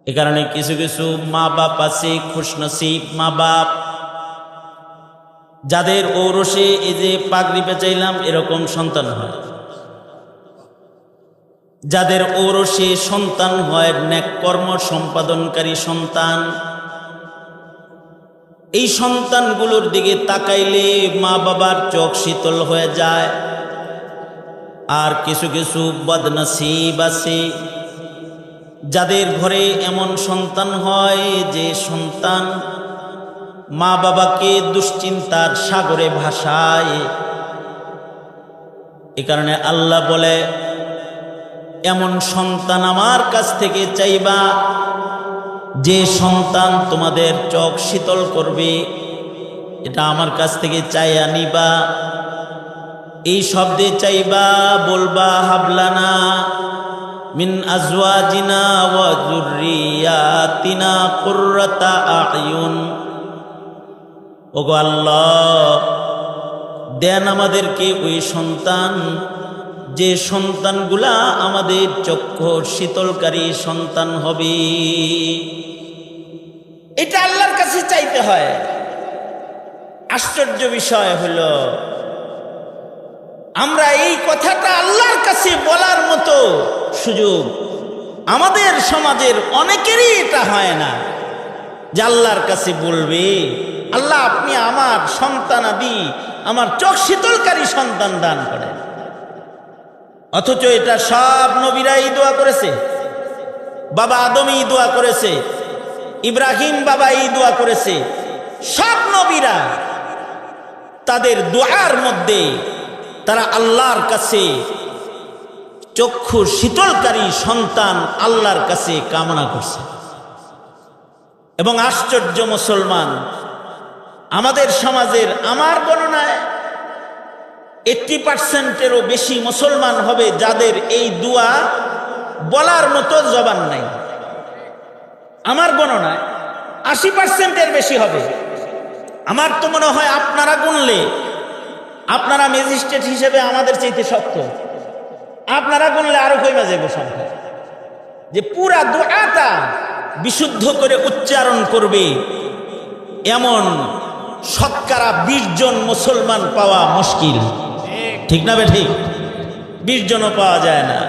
এ কারণে কিছু কিছু মা বাপ আছে খুশনসিব মা বাপ, যাদের ঔরসে এই যে পাগড়ি পেঁচাইলাম এরকম সন্তান হয়, যাদের ঔরসে সন্তান হয় নেক কর্ম সম্পাদনকারী সন্তান। এই সন্তানগুলোর দিকে তাকাইলে মা বাবার চোখ শীতল হয়ে যায়। আর কিছু কিছু বদনসিব আছে, যাদের ঘরে এমন সন্তান হয় যে সন্তান মা বাবাকে দুশ্চিন্তার সাগরে ভাসায়। এ কারণে আল্লাহ বলে, এমন সন্তান আমার কাছ থেকে চাইবা যে সন্তান তোমাদের চোখ শীতল করবে, এটা আমার কাছ থেকে চাইয়া নিবা। এই শব্দে চাইবা, বলবা হাবলানা মিন আজওয়াজিনা ওয়া যুররিয়াতিনা কুররাতা আয়ুন। ওগো আল্লাহ, দেন আমাদেরকে ওই সন্তান যে সন্তানগুলা আমাদের চক্ষু শীতলকারী সন্তান হবে। এটা আল্লাহর কাছে চাইতে হয়। আশ্চর্য বিষয় হলো, আমরা এই কথাটা আল্লাহর কাছে বলার মতো সুযোগ আমাদের সমাজের অনেকেরই এটা হয় না, যে আল্লাহর কাছে বলবে, আল্লাহ আপনি আমার সন্তানাদি, আমার চোখ শীতলকারী সন্তান দান করেন। অথচ এটা সব নবীরাই দোয়া করেছে। বাবা আদমই দোয়া করেছে, ইব্রাহিম বাবা এই দোয়া করেছে। সব নবীরা তাদের দোয়ার মধ্যে তারা আল্লাহর কাছে চক্ষু শীতলকারী সন্তান আল্লাহর কাছে কামনা করছে। এবং আশ্চর্য, মুসলমান আমাদের সমাজের আমার গণনায় 80%-এরও বেশি মুসলমান হবে যাদের এই দোয়া বলার মতো জবান নাই। আমার গণনায় 80%-এর বেশি হবে। আমার তো মনে হয় আপনারা গুনলে, আপনারা ম্যাজিস্ট্রেট হিসেবে আমাদের চাইতে শক্ত, আপনারা গুনলে আরো কমে যাবে সংখ্যা, যে পুরা দোয়াটা বিশুদ্ধ করে উচ্চারণ করবে এমন শতকরা 20 জন মুসলমান পাওয়া মুশকিল। ঠিক না বে ঠিক? 20 জনও পাওয়া যায় না।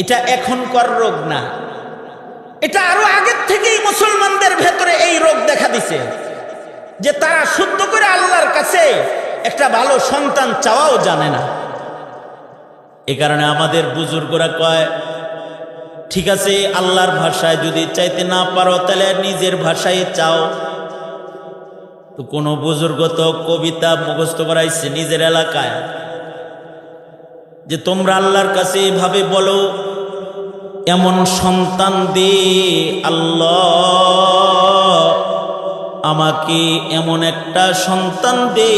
এটা এখনকার রোগ না, এটা আরো আগের থেকেই মুসলমানদের ভেতরে এই রোগ দেখা দিছে, যে তারা শুদ্ধ করে আল্লাহর কাছে একটা ভালো সন্তান চাওয়াও জানে না। এ কারণে আমাদের বুজুর্গরা কয়, ঠিক আছে আল্লাহর ভাষায় যদি চাইতে না পারো তাহলে নিজের ভাষায় চাও। তো কোন বুজুর্গ তো কবিতা মুখস্থ করাইছে নিজের এলাকায়, যে তোমরা আল্লাহর কাছে এভাবে বলো, এমন সন্তান দে আল্লাহ, আমাকে এমন একটা সন্তান দে,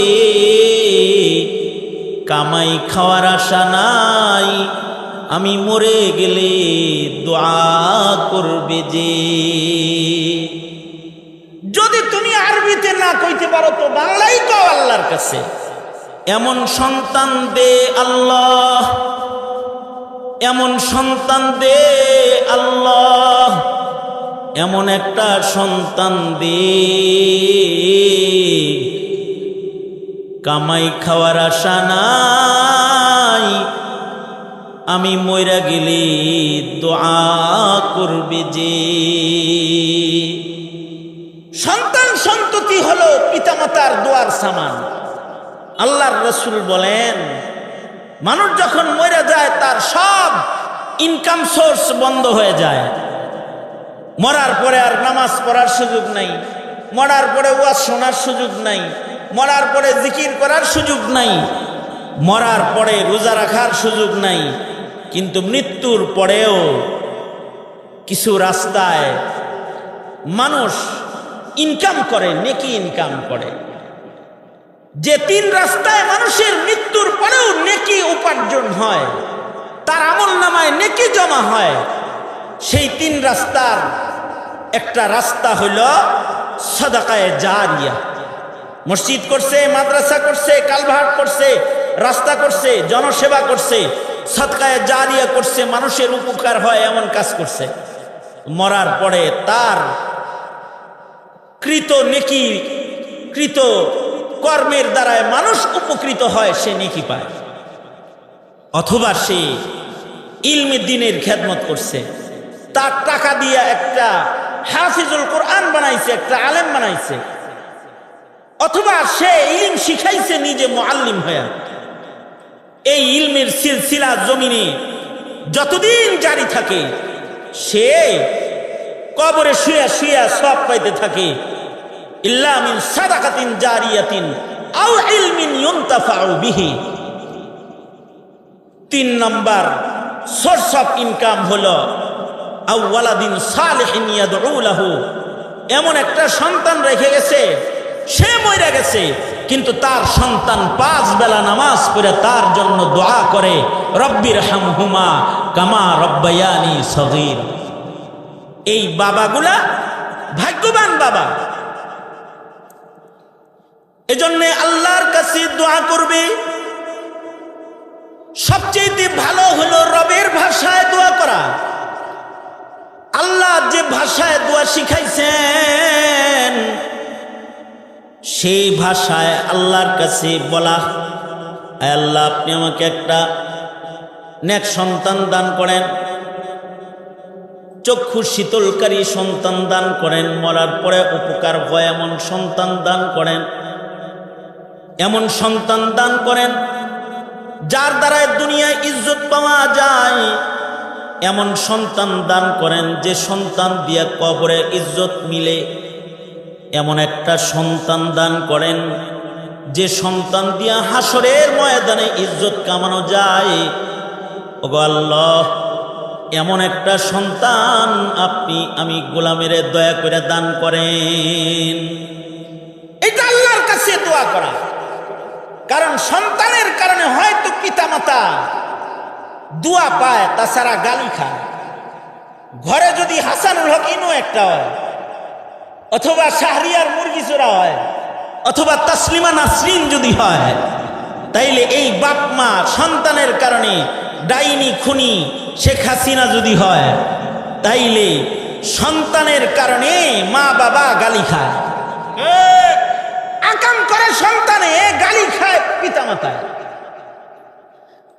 কামাই খাওয়ার আশা নাই, আমি মরে গেলে দোয়া করবে যে। যদি তুমি আরবিতে না কইতে পারো তো বাংলায় কও আল্লাহর কাছে, এমন সন্তান দে আল্লাহ, এমন সন্তান দে আল্লাহ, এমন একটা সন্তান দে, কামাই খাওয়ার আশা নাই, আমি মইরা গেলে দোয়া করবে যে। সন্তান সন্ততি হলো পিতামাতার দোয়ার সামান। আল্লাহর রাসূল বলেন, মানুষ যখন মরে যায় তার সব ইনকাম সোর্স বন্ধ হয়ে যায়। মরার পরে আর নামাজ পড়ার সুযোগ নাই, মরার পরে ওয়াজ শোনার সুযোগ নাই, মরার পরে জিকির করার সুযোগ নাই, মরার পরে রোজা রাখার সুযোগ নাই। কিন্তু মৃত্যুর পরেও কিছু রাস্তায় মানুষ ইনকাম করে, নেকি ইনকাম করে। যে 3 রাস্তায় মানুষের মৃত্যুর পরেও নেকি উপার্জন হয়, তার আমলনামায় নেকি জমা হয়, সেই 3 রাস্তার একটা রাস্তা হইল সাদাকায়ে জারিয়া। মসজিদ করছে, মাদ্রাসা করছে, কালভার্ট করছে, রাস্তা করছে, জনসেবা করছে, সাদকায়ে জারিয়া করছে, মানুষের উপকার হয় এমন কাজ করছে। মরার পরে তার কৃত নেকি কৃত কর্মের দ্বারায় মানুষ উপকৃত হয়, সে নেকি পায়। অথবা সে ইলমে দ্বীনের খেদমত করছে, তার টাকা দিয়ে একটা হাফিজুল কোরআন বানাইছে, একটা আলেম বানাইছে, অথবা সে ইলম শিখাইছে নিজে মুআল্লিম হয়ে। এই ইলমের সিলসিলা জমিনে যতদিন জারি থাকে, সে কবরে শুয়া শুয়া সব পাইতে থাকে। ইল্লা মিন সাদাকাতিন জারিয়াতিন আও ইলমিন ইউনতাফাউ বিহি। 3 নম্বর সোর্স অফ ইনকাম হলো আওয়ালাদিন সালিহিন ইয়াদউ লাহু। এমন একটা সন্তান রেখে গেছে, সে মরে গেছে, কিন্তু তার সন্তান 5 বেলা নামাজ পড়ে তার জন্য দোয়া করে, রব্বির হামহুমা কামা রব্বায়ানি সগীর। এই বাবাগুলা ভাগ্যবান বাবা। এজন্যে আল্লাহর কাছে দোয়া করবে। সবচেয়ে ভালো হলো রবের ভাষায় দোয়া করা। আল্লাহ যে ভাষায় দোয়া শিখাইছেন, সেই ভাষায় আল্লাহর কাছে বলা, আল্লাহ আপনি আমাকে একটা নেক সন্তান দান করেন, চক্ষু শীতলকারী সন্তান দান করেন, মরার পরে উপকার হয় এমন সন্তান দান করেন, এমন সন্তান দান করেন যার দ্বারায় দুনিয়ায় ইজ্জত পাওয়া যায়, এমন সন্তান দান করেন যে সন্তান দিয়া কবরে ইজ্জত মিলে, এমন একটা সন্তান দান করেন যে সন্তান দিয়া হাসরের ময়দানে ইজ্জত কামানো যায়। ওগো আল্লাহ, এমন একটা সন্তান আপনি আমি গোলামের দয়া করে দান করেন। এটা আল্লাহর কাছে দোয়া করা। কারণ সন্তানের কারণে হয়তো পিতামাতা দোয়া পায়, তাছাড়া গালি খায়। ঘরে যদি হাসানুল হক ইনু একটা হয়, অথবা শাহরিয়ার মুরগি চোরা হয়, অথবা তাসলিমা নাসরিন যদি হয়, তাইলে এই বাপ মা সন্তানের কারণে ডাইনি খুনি শেখ হাসিনা যদি হয়, তাইলে সন্তানের কারণে মা বাবা গালি খায়, আকাম করে সন্তানে গালি খায় পিতামাতায়।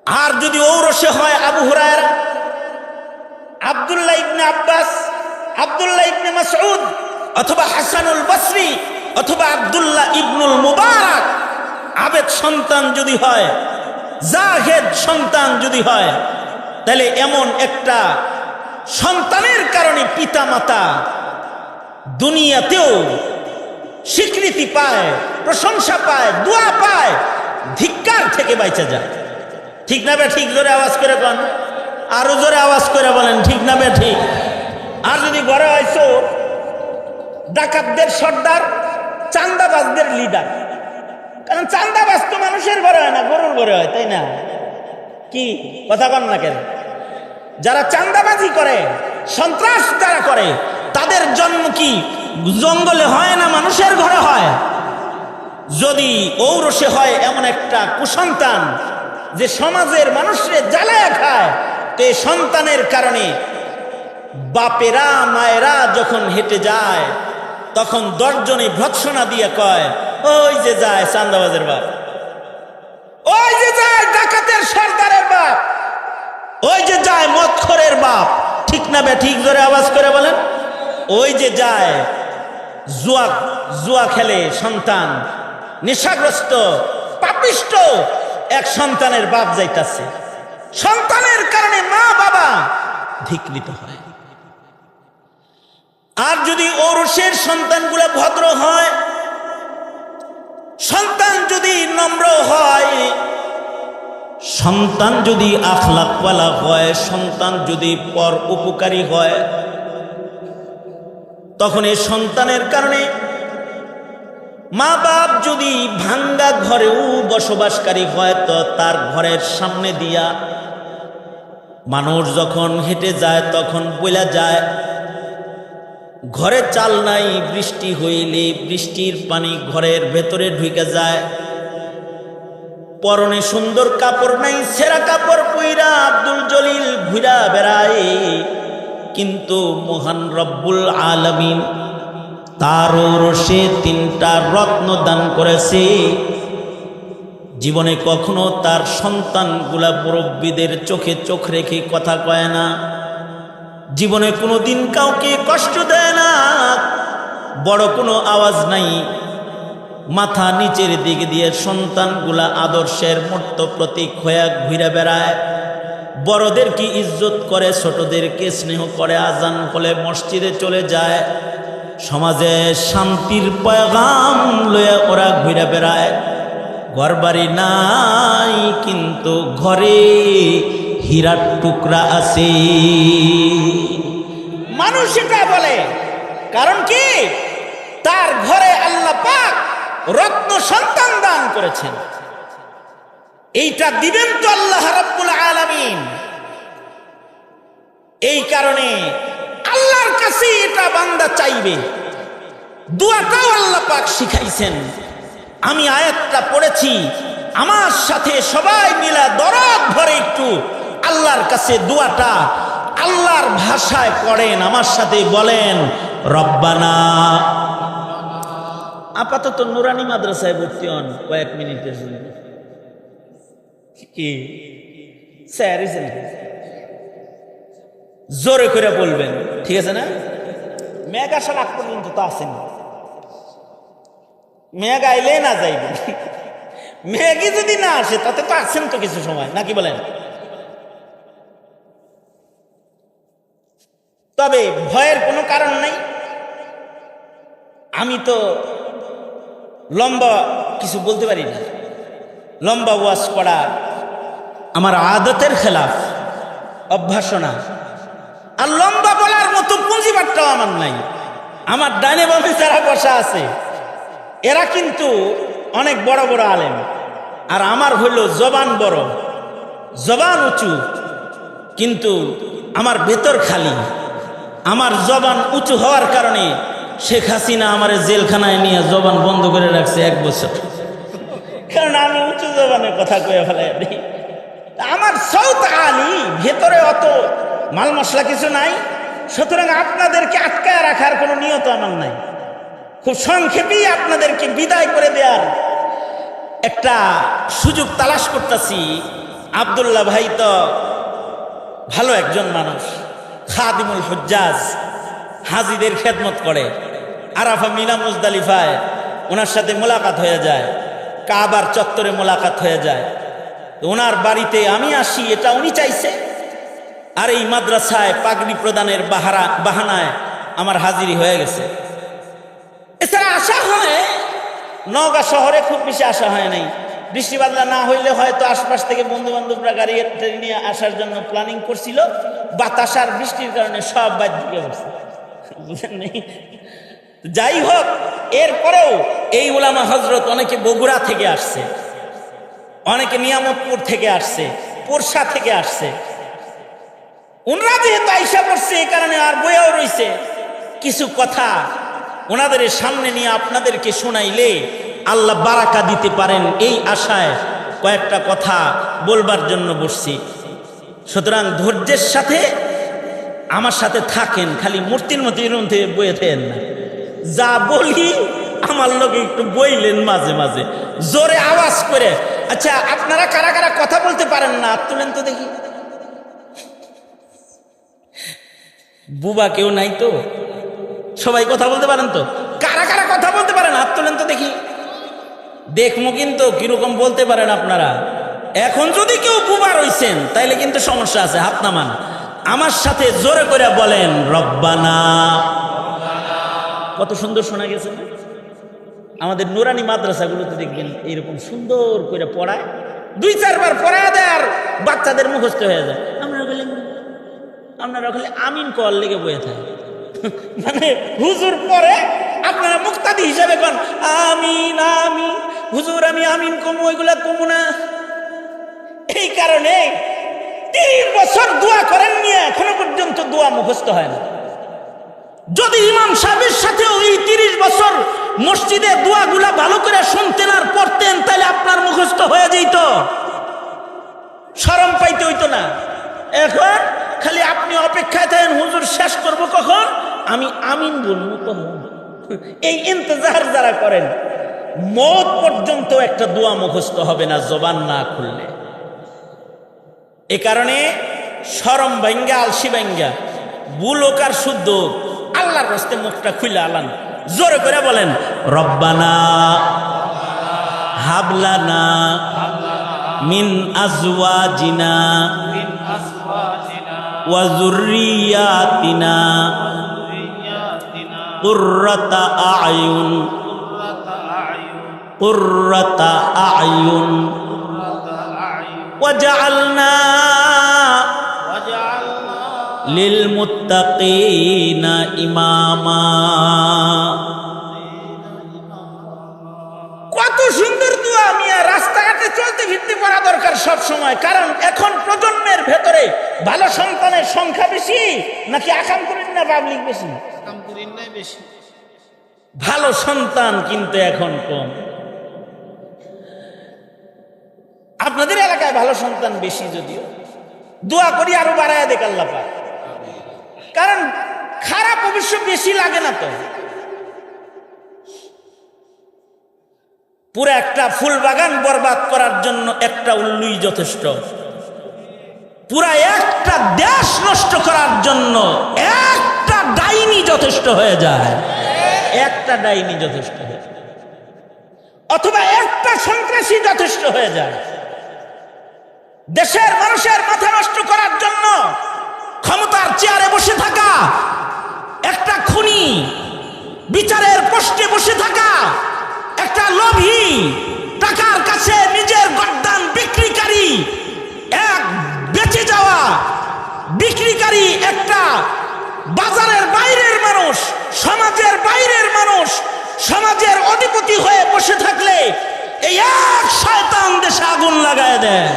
আর যদি ঔরসে হয় আবু হুরায়রা, আব্দুল্লাহ ইবনে আব্বাস, আব্দুল্লাহ ইবনে মাসউদ, অথবা হাসানুল বসরি, অথবা আব্দুল্লাহ ইবনুল মুবারক, আবেদ সন্তান যদি হয়, জাহেদ সন্তান যদি হয়, তাহলে এমন একটা সন্তানের কারণে পিতামাতা দুনিয়াতেও স্বীকৃতি পায়, প্রশংসা পায়, দোয়া পায়, ধিক্কার থেকে বাইচা যায়। ঠিক না বে ঠিক? জোরে আওয়াজ করে বলেন, আরো জোরে আওয়াজ করে বলেন, ঠিক না বে ঠিক? আর যদি ঘরে হয়তো ডাকাতদের সর্দার, চান্দাবাজদের লিডার, কারণ চান্দাবাজ তো মানুষের ঘরে হয় না, গরুর ঘরে হয়, তাই না? কি কথা কন না কেন? যারা চান্দাবাজি করে, সন্ত্রাস যারা করে, তাদের জন্ম কি জঙ্গলে হয় না মানুষের ঘরে হয়? যদি ঔরসে হয় এমন একটা কুসন্তান যে সমাজের মানুষরে জ্বালায়া খায়, তো এই সন্তানের কারণে বাপেরা মায়েরা যখন হেঁটে যায়, তখন 10 জনে ভৎসনা দিয়ে কয়, ওই যে যায় চান্দাবাজের বাপ, ওই যে যায় ডাকাতের সর্দারের বাপ, ওই যে যায় মদখোরের বাপ। ঠিক না বে ঠিক? জোরে আওয়াজ করে বলেন। ওই যে যায় জুয়া খেলে সন্তান, নেশাগ্রস্ত পাপিষ্ট এক সন্তানের বাপ যাইতাছে। সন্তানের কারণে মা বাবা ধিক্কৃত হয়। আর যদি ঔরসের সন্তানগুলো ভদ্র হয়, সন্তান যদি নম্র হয়, সন্তান যদি আখলাকওয়ালা হয়, সন্তান যদি পর উপকারী হয়, তখন এই সন্তানের কারণে মা বাপ যদি ভাঙ্গা ঘরেও বসবাসকারী হয়, তো তার ঘরের সামনে দিয়া মানুষ যখন হেঁটে যায় তখন বইলা যায়, ঘরে চাল নাই, বৃষ্টি হইলে বৃষ্টির পানি ঘরের ভেতরে ঢুকে যায়, পরনে সুন্দর কাপড় নাই, ছেঁড়া কাপড় পইরা আব্দুল জলিল ঘুরা বেড়ায়, কিন্তু মহান রব্বুল আলামিন তারও রসে 3টা রত্ন দান করেছে। জীবনে কখনো তার সন্তানগুলা মুরব্বীদের চোখে চোখ রেখে কথা কয় না, জীবনে কোনো দিন কাউকে কষ্ট দেয় না, বড় কোনো আওয়াজ নাই, মাথা নিচের দিক দিয়ে সন্তানগুলা আদর্শের মূর্ত প্রতীক হয়ে ঘুরে বেড়ায়, বড়দেরকে ইজ্জত করে, ছোটদেরকে স্নেহ করে, আজান হলে মসজিদে চলে যায়, সমাজে শান্তির পয়গাম লয়ে ওরা ঘুরে বেড়ায়। ঘরবাড়ি নাই কিন্তু ঘরে হীরার টুকরা আছে। মানুষ এটা বলে কারণ কি তার ঘরে আল্লাহ পাক রত্ন সন্তান দান করেছেন। এইটা দিবেন তো আল্লাহ রাব্বুল আলামিন। এই কারণে আল্লাহর কাছে এটা বান্দা চাইবে। দোয়াটাও আল্লাহ পাক শিখাইছেন। আমি আয়াতটা পড়েছি, আমার সাথে সবাই মিলে দরদ ভরে একটু আল্লাহর কাছে দোয়াটা আল্লাহর ভাষায় পড়েন, আমার সাথে বলেন রব্বানা। আপাতত নুরানি মাদ্রাসায় ভর্তি হন কয়েক মিনিটের জন্য। কি স্যার জোরে করে বলবেন, ঠিক আছে না? মেঘ আসার আগ পর্যন্ত তো আসেনি, মেঘ আইলে না যাইবে, মেঘই যদি না আসে তাতে তো আসেন তো কিছু সময়, নাকি বলেন? তবে ভয়ের কোনো কারণ নাই। আমি তো লম্বা কিছু বলতে পারি না, লম্বা ওয়াজ করা আমার আদতের খেলাফ, অভ্যাস না। আর লম্বা বলার মতো পুঁজিবারটাও আমার নাই। আমার ডাইনে বামে যারা বসা আছে এরা কিন্তু অনেক বড় বড় আলেম, আর আমার হইল জবান বড়, জবান উঁচু, কিন্তু আমার ভেতর খালি। আমার জবান উঁচু হওয়ার কারণে শেখ হাসিনা আমার জেলখানায় নিয়ে জবান বন্ধ করে রাখছে 1 বছর, কারণ আমি উঁচু জবানে কথা কয়ে ফেলাই দিই। আমার সৌত আলী, ভেতরে অত মাল মশলা কিছু নাই, সুতরাং আপনাদেরকে আটকায় রাখার কোনো নিয়ত আমার নাই। খুব সংক্ষেপেই আপনাদেরকে বিদায় করে দেওয়ার একটা সুযোগ তালাশ করতেছি। আব্দুল্লাহ ভাই তো ভালো একজন মানুষ, খাদিমুল হুজ্জাজ, হাজিদের খেদমত করে। আরাফা মিনা মুজদালিফায় ওনার সাথে মোলাকাত হয়ে যায়, কাবার চত্বরে মোলাকাত হয়ে যায়। ওনার বাড়িতে আমি আসি, এটা উনি চাইছে। আর এই মাদ্রাসায় পাগড়ি প্রদানের বাহানায় আমার হাজিরি হয়ে গেছে। এছাড়া আসা হয় নওগাঁ শহরে, খুব বেশি আসা হয় নাই। বৃষ্টি বাদলা না হইলে হয়তো আশপাশ থেকে বন্ধু বান্ধবরা গাড়ি নিয়ে আসার জন্য প্ল্যানিং করছিল, বাতাস আর বৃষ্টির কারণে সব বাদ দিকে বসছে, বুঝেন নেই। যাই হোক, এরপরেও এই উলামা হজরত অনেকে বগুড়া থেকে আসছে, অনেকে নিয়ামতপুর থেকে আসছে, পোরশা থেকে আসছে। ওনারা যেহেতু আইসা পড়ছে, এই কারণে আর বইয়াও রয়েছে। কিছু কথা ওনাদের সামনে নিয়ে আপনাদেরকে শোনাইলে আল্লাহ বারাকা দিতে পারেন, এই আশায় কয়েকটা কথা বলবার জন্য বসছি। সুতরাং ধৈর্যের সাথে আমার সাথে থাকেন, খালি মূর্তির মতো এরকম থেকে বয়ে থাকেন না। যা বলি আমার লোকে একটু বইলেন মাঝে মাঝে জোরে আওয়াজ করে। আচ্ছা, আপনারা কারা কারা কথা বলতে পারেন না হাত তুলেন তো দেখি। বুবা কেউ নাই তো? সবাই কথা বলতে পারেন তো? কারা কারা কথা বলতে পারেন হাত তুলেন তো দেখি, দেখবো কিন্তু কিরকম বলতে পারেন আপনারা। এখন যদি কেউ বুবা রইছেন তাইলে কিন্তু সমস্যা আছে, হাত নামান। আমার সাথে জোরে করে বলেন রব্বানা। কত সুন্দর শোনা গেছে না? আমাদের নুরানি মাদ্রাসাগুলোতে দেখবেন এইরকম সুন্দর করে পড়ায়, 2-4 বার পড়ায় দেয় আর বাচ্চাদের মুখস্থ হয়ে যায়। আপনারা বলে আমিন কল লেগে বয়ে থাকে, মানে হুজুর পরে আপনারা মুক্তাদি হিসাবে কোন আমিন আমিন, হুজুর আমি আমিন কমু, ওইগুলা কমু না। এই কারণে 30 বছর দোয়া করেন নিয়ে এখনো পর্যন্ত দোয়া মুখস্থ হয় না। যদি ইমাম সাহেবের সাথে ওই 30 বছর মসজিদে দোয়াগুলা ভালো করে শুনতেন আর পড়তেন, তাহলে আপনার মুখস্থ হয়ে যেত, শরম পাইতে হইতো না। এখন খালি আপনি অপেক্ষায় থাকেন হুজুর শেষ করব কখন, আমি আমিন বলবো কখন। এই ইন্তজার যারা করেন, মওত পর্যন্ত একটা দোয়া মুখস্থ হবে না জবান না খুললে। এ কারণে শরম ভাঙ্গা, আলসি ভাঙ্গা, বুলোক আর শুদ্ধ আল্লাহর রাস্তে মুখটা খুলে আলান, জোরে করে বলেন রব্বানা হাবলানা মিন আজওয়াজিনা ওয়া যুররিয়াতিনা কুররাতা আয়ুন কুররাতা আয়ুন ওয়াজআলনা লিল মুত্তাকিনা ইমামা। কত সুন্দর দোয়া মিয়া, রাস্তাঘাটে চলতে ফিরতে পড়া দরকার সব সময়। কারণ এখন প্রজন্মের ভেতরে ভালো সন্তানের সংখ্যা বেশি নাকি আকাম করেন না পাবলিক বেশি? আকাম করেন না বেশি, ভালো সন্তান কিন্তু এখন কম। আপনাদের এলাকায় ভালো সন্তান বেশি, যদিও দোয়া করি আরো বাড়ায় দেখ আল্লাহ পাক। কারণ খারাপ অবশ্য বেশি লাগে না তো। পুরো একটা ফুল বাগান বরবাদ করার জন্য একটা উল্লুই যথেষ্ট। পুরা একটা দেশ নষ্ট করার জন্য একটা ডাইনি যথেষ্ট হয়ে যায়, একটা ডাইনি যথেষ্ট হয়ে যায়, অথবা একটা সন্ত্রাসী যথেষ্ট হয়ে যায়। দেশের মানুষের মাথা নষ্ট করার জন্য ক্ষমতার চেয়ারে বসে থাকা একটা খুনি, বিচারের পোস্টে বসে থাকা একটা লোভী, টাকার কাছে নিজের গর্দান বিক্রিকারী, এক বেঁচে যাওয়া বিক্রিকারী, একটা বাজারের বাইরের মানুষ, সমাজের বাইরের মানুষ, সমাজের অধিপতি হয়ে বসে থাকলে এই এক শয়তান দেশে আগুন লাগায় দেয়,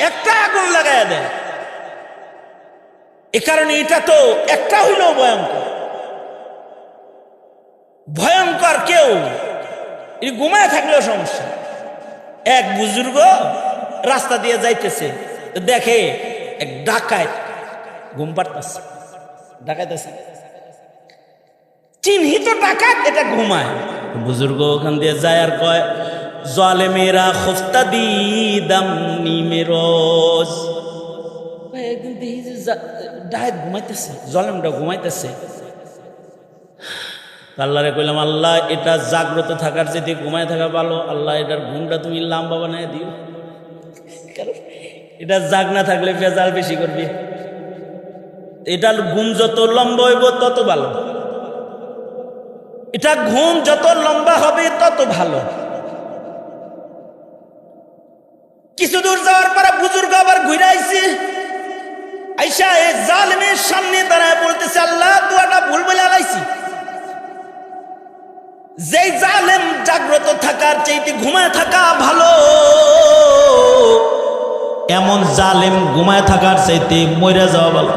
একটা আগুন লাগায় দেয়। এ কারণে এটা তো একটা হইলেও ভয়ঙ্কর। ভয়ঙ্কর কেউ ঘুমায় থাকলেও সমস্যা। এক বুজুর্গ রাস্তা দিয়ে যাইতেছে, দেখে এক ডাকাত ঘুম পাড়তেছে, ডাকাইতেছে, চিহ্নিত ডাকাত, এটা ঘুমায়। বুজুর্গ ওখান দিয়ে যায় আর কয় জালেমেরা খোফতা দি দামনি মেরোজ। একদিন দেখি যে ডাকাত ঘুমাইতেছে, জালেমটা ঘুমাইতেছে। আল্লাহরে কইলাম, আল্লাহ এটা জাগ্রত থাকার চেয়ে ঘুমায় থাকা ভালো, আল্লাহ এটার ঘুমটা তুমি লম্বা বানায় দিও। কারণ এটা জাগ না থাকলে ভেজাল বেশি করবে। এটার ঘুম যত লম্বা হইব তত ভালো, এটা ঘুম যত লম্বা হবে তত ভালো। কিছু দূর যাওয়ার পরে বুজুর্গ আবার ঘুরে আইছে, আইসা এই জালেমের সামনে দাঁড়ায় বলতেছে, আল্লাহ দোয়াটা ভুল বলে আলাইছি। যেই জালেম জাগ্রত থাকার চাইতে ঘুমায় থাকা ভালো, এমন জালেম ঘুমায় থাকার চাইতে মরে যাওয়া ভালো।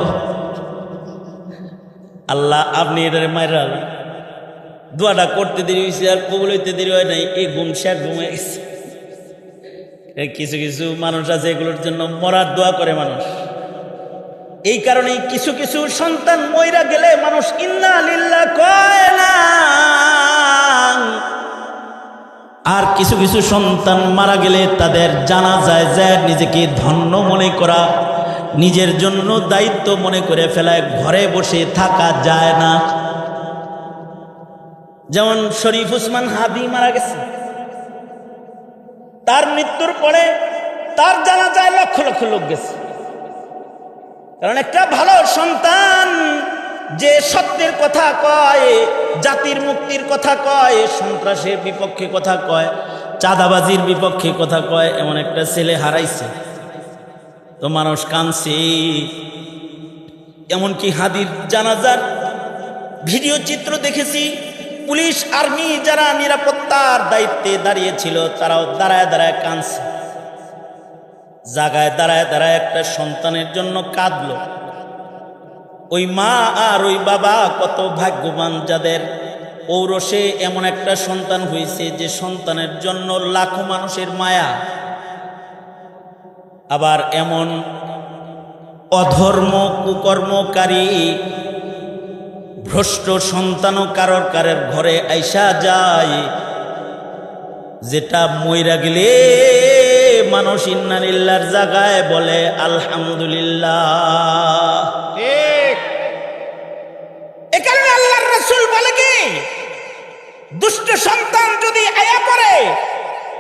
আল্লাহ আপনি এটারে মাইরা দোয়াটা করতে দেরি হয়েছে আর কবুল হইতে দেরি হয় নাই, এই ঘুম শেষ ঘুমে গেছে। কিছু কিছু মানুষ আছে এগুলোর জন্য মরার দোয়া করে মানুষ। এই কারণেই কিছু কিছু সন্তান মইরা গেলে মানুষ ইন্না লিল্লাহ কয় না, আর কিছু কিছু সন্তান মারা গেলে তাদের জানাজায় যায় নিজেকে ধন্য মনে করা, নিজের জন্য দায়িত্ব মনে করে ফেলায়, ঘরে বসে থাকা যায় না। যেমন শরীফ উসমান হাদি মারা গেছে, তার মৃত্যুর পরে তার জানাজায় লক্ষ লক্ষ লোক গেছে। কারণ একটা ভালো সন্তান যে সত্যের কথা কয়, জাতির মুক্তির কথা কয়, সন্ত্রাসের বিপক্ষে কথা কয়, চাঁদাবাজির বিপক্ষে কথা কয়, এমন একটা ছেলে হারাইছে। তো মানুষ কাঁদছে। এমনকি হাদির জানাজার ভিডিও চিত্র দেখেছি, পুলিশ আর্মি যারা নিরাপত্তার দায়িত্বে দাঁড়িয়েছিল তারাও দাঁড়ায় দাঁড়ায় কাঁদছে। জায়গায় দাঁড়ায় দাঁড়ায় একটা সন্তানের জন্য কাঁদলো। ওই মা আর ওই বাবা কত ভাগ্যবান যাদের ঔরসে এমন একটা সন্তান হয়েছে যে সন্তানের জন্য লাখো মানুষের মায়া। আবার এমন অধর্ম কুকর্মকারী ভ্রষ্ট সন্তানও কারোর কারের ঘরে আইসা যায়, যেটা মইরা গেলে মানুষ ইন্নালিল্লাহর জায়গায় বলে আলহামদুলিল্লাহ। ঠিক এ কারণে আল্লাহর রাসূল বলে কি, দুষ্ট সন্তান যদি আয়া পড়ে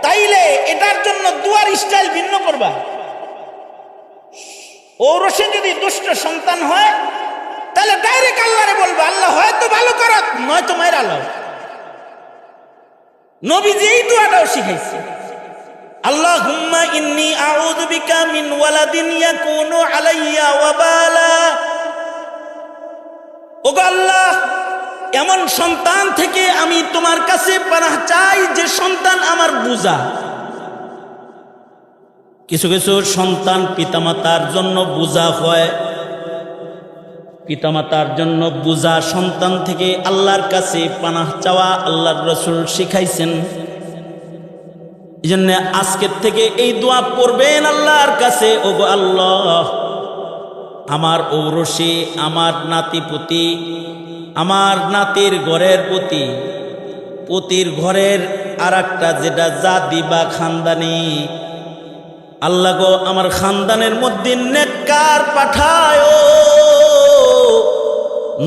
তাইলে এটার জন্য দুয়ার স্টাইল ভিন্ন করবা। ঔরসে যদি দুষ্ট সন্তান হয় তাহলে ডাইরেক্ট আল্লাহরে বলবা, আল্লাহ হয়তো ভালো করত, নয়তো মায়ের আলো। নবীজি এই দোয়াটাও শিখাইছে, আল্লাহুম্মা ইন্নী আউযু বিকা মিন ওয়ালাদিন ইয়াকুনু আলাইয়া ওয়াবালা। ওগো আল্লাহ, এমন সন্তান থেকে আমি তোমার কাছে পানাহ চাই যে সন্তান আমার বোঝা। কিছু কিছু সন্তান পিতামাতার জন্য বোঝা হয়, পিতামাতার জন্য বোঝা সন্তান থেকে আল্লাহর কাছে পানাহ চাওয়া আল্লাহর রাসূল শিখাইছেন। এই জন্য আজকের থেকে এই দোয়া পড়বেন আল্লাহর কাছে, ওগো আল্লাহ, আমার ঔরসে, আমার নাতিপুতি, আমার নাতির ঘরের পতির ঘরের আর একটা যেটা জাতি বা খানদানি, আল্লাহ গো আমার খানদানের মধ্যে নেককার পাঠায়,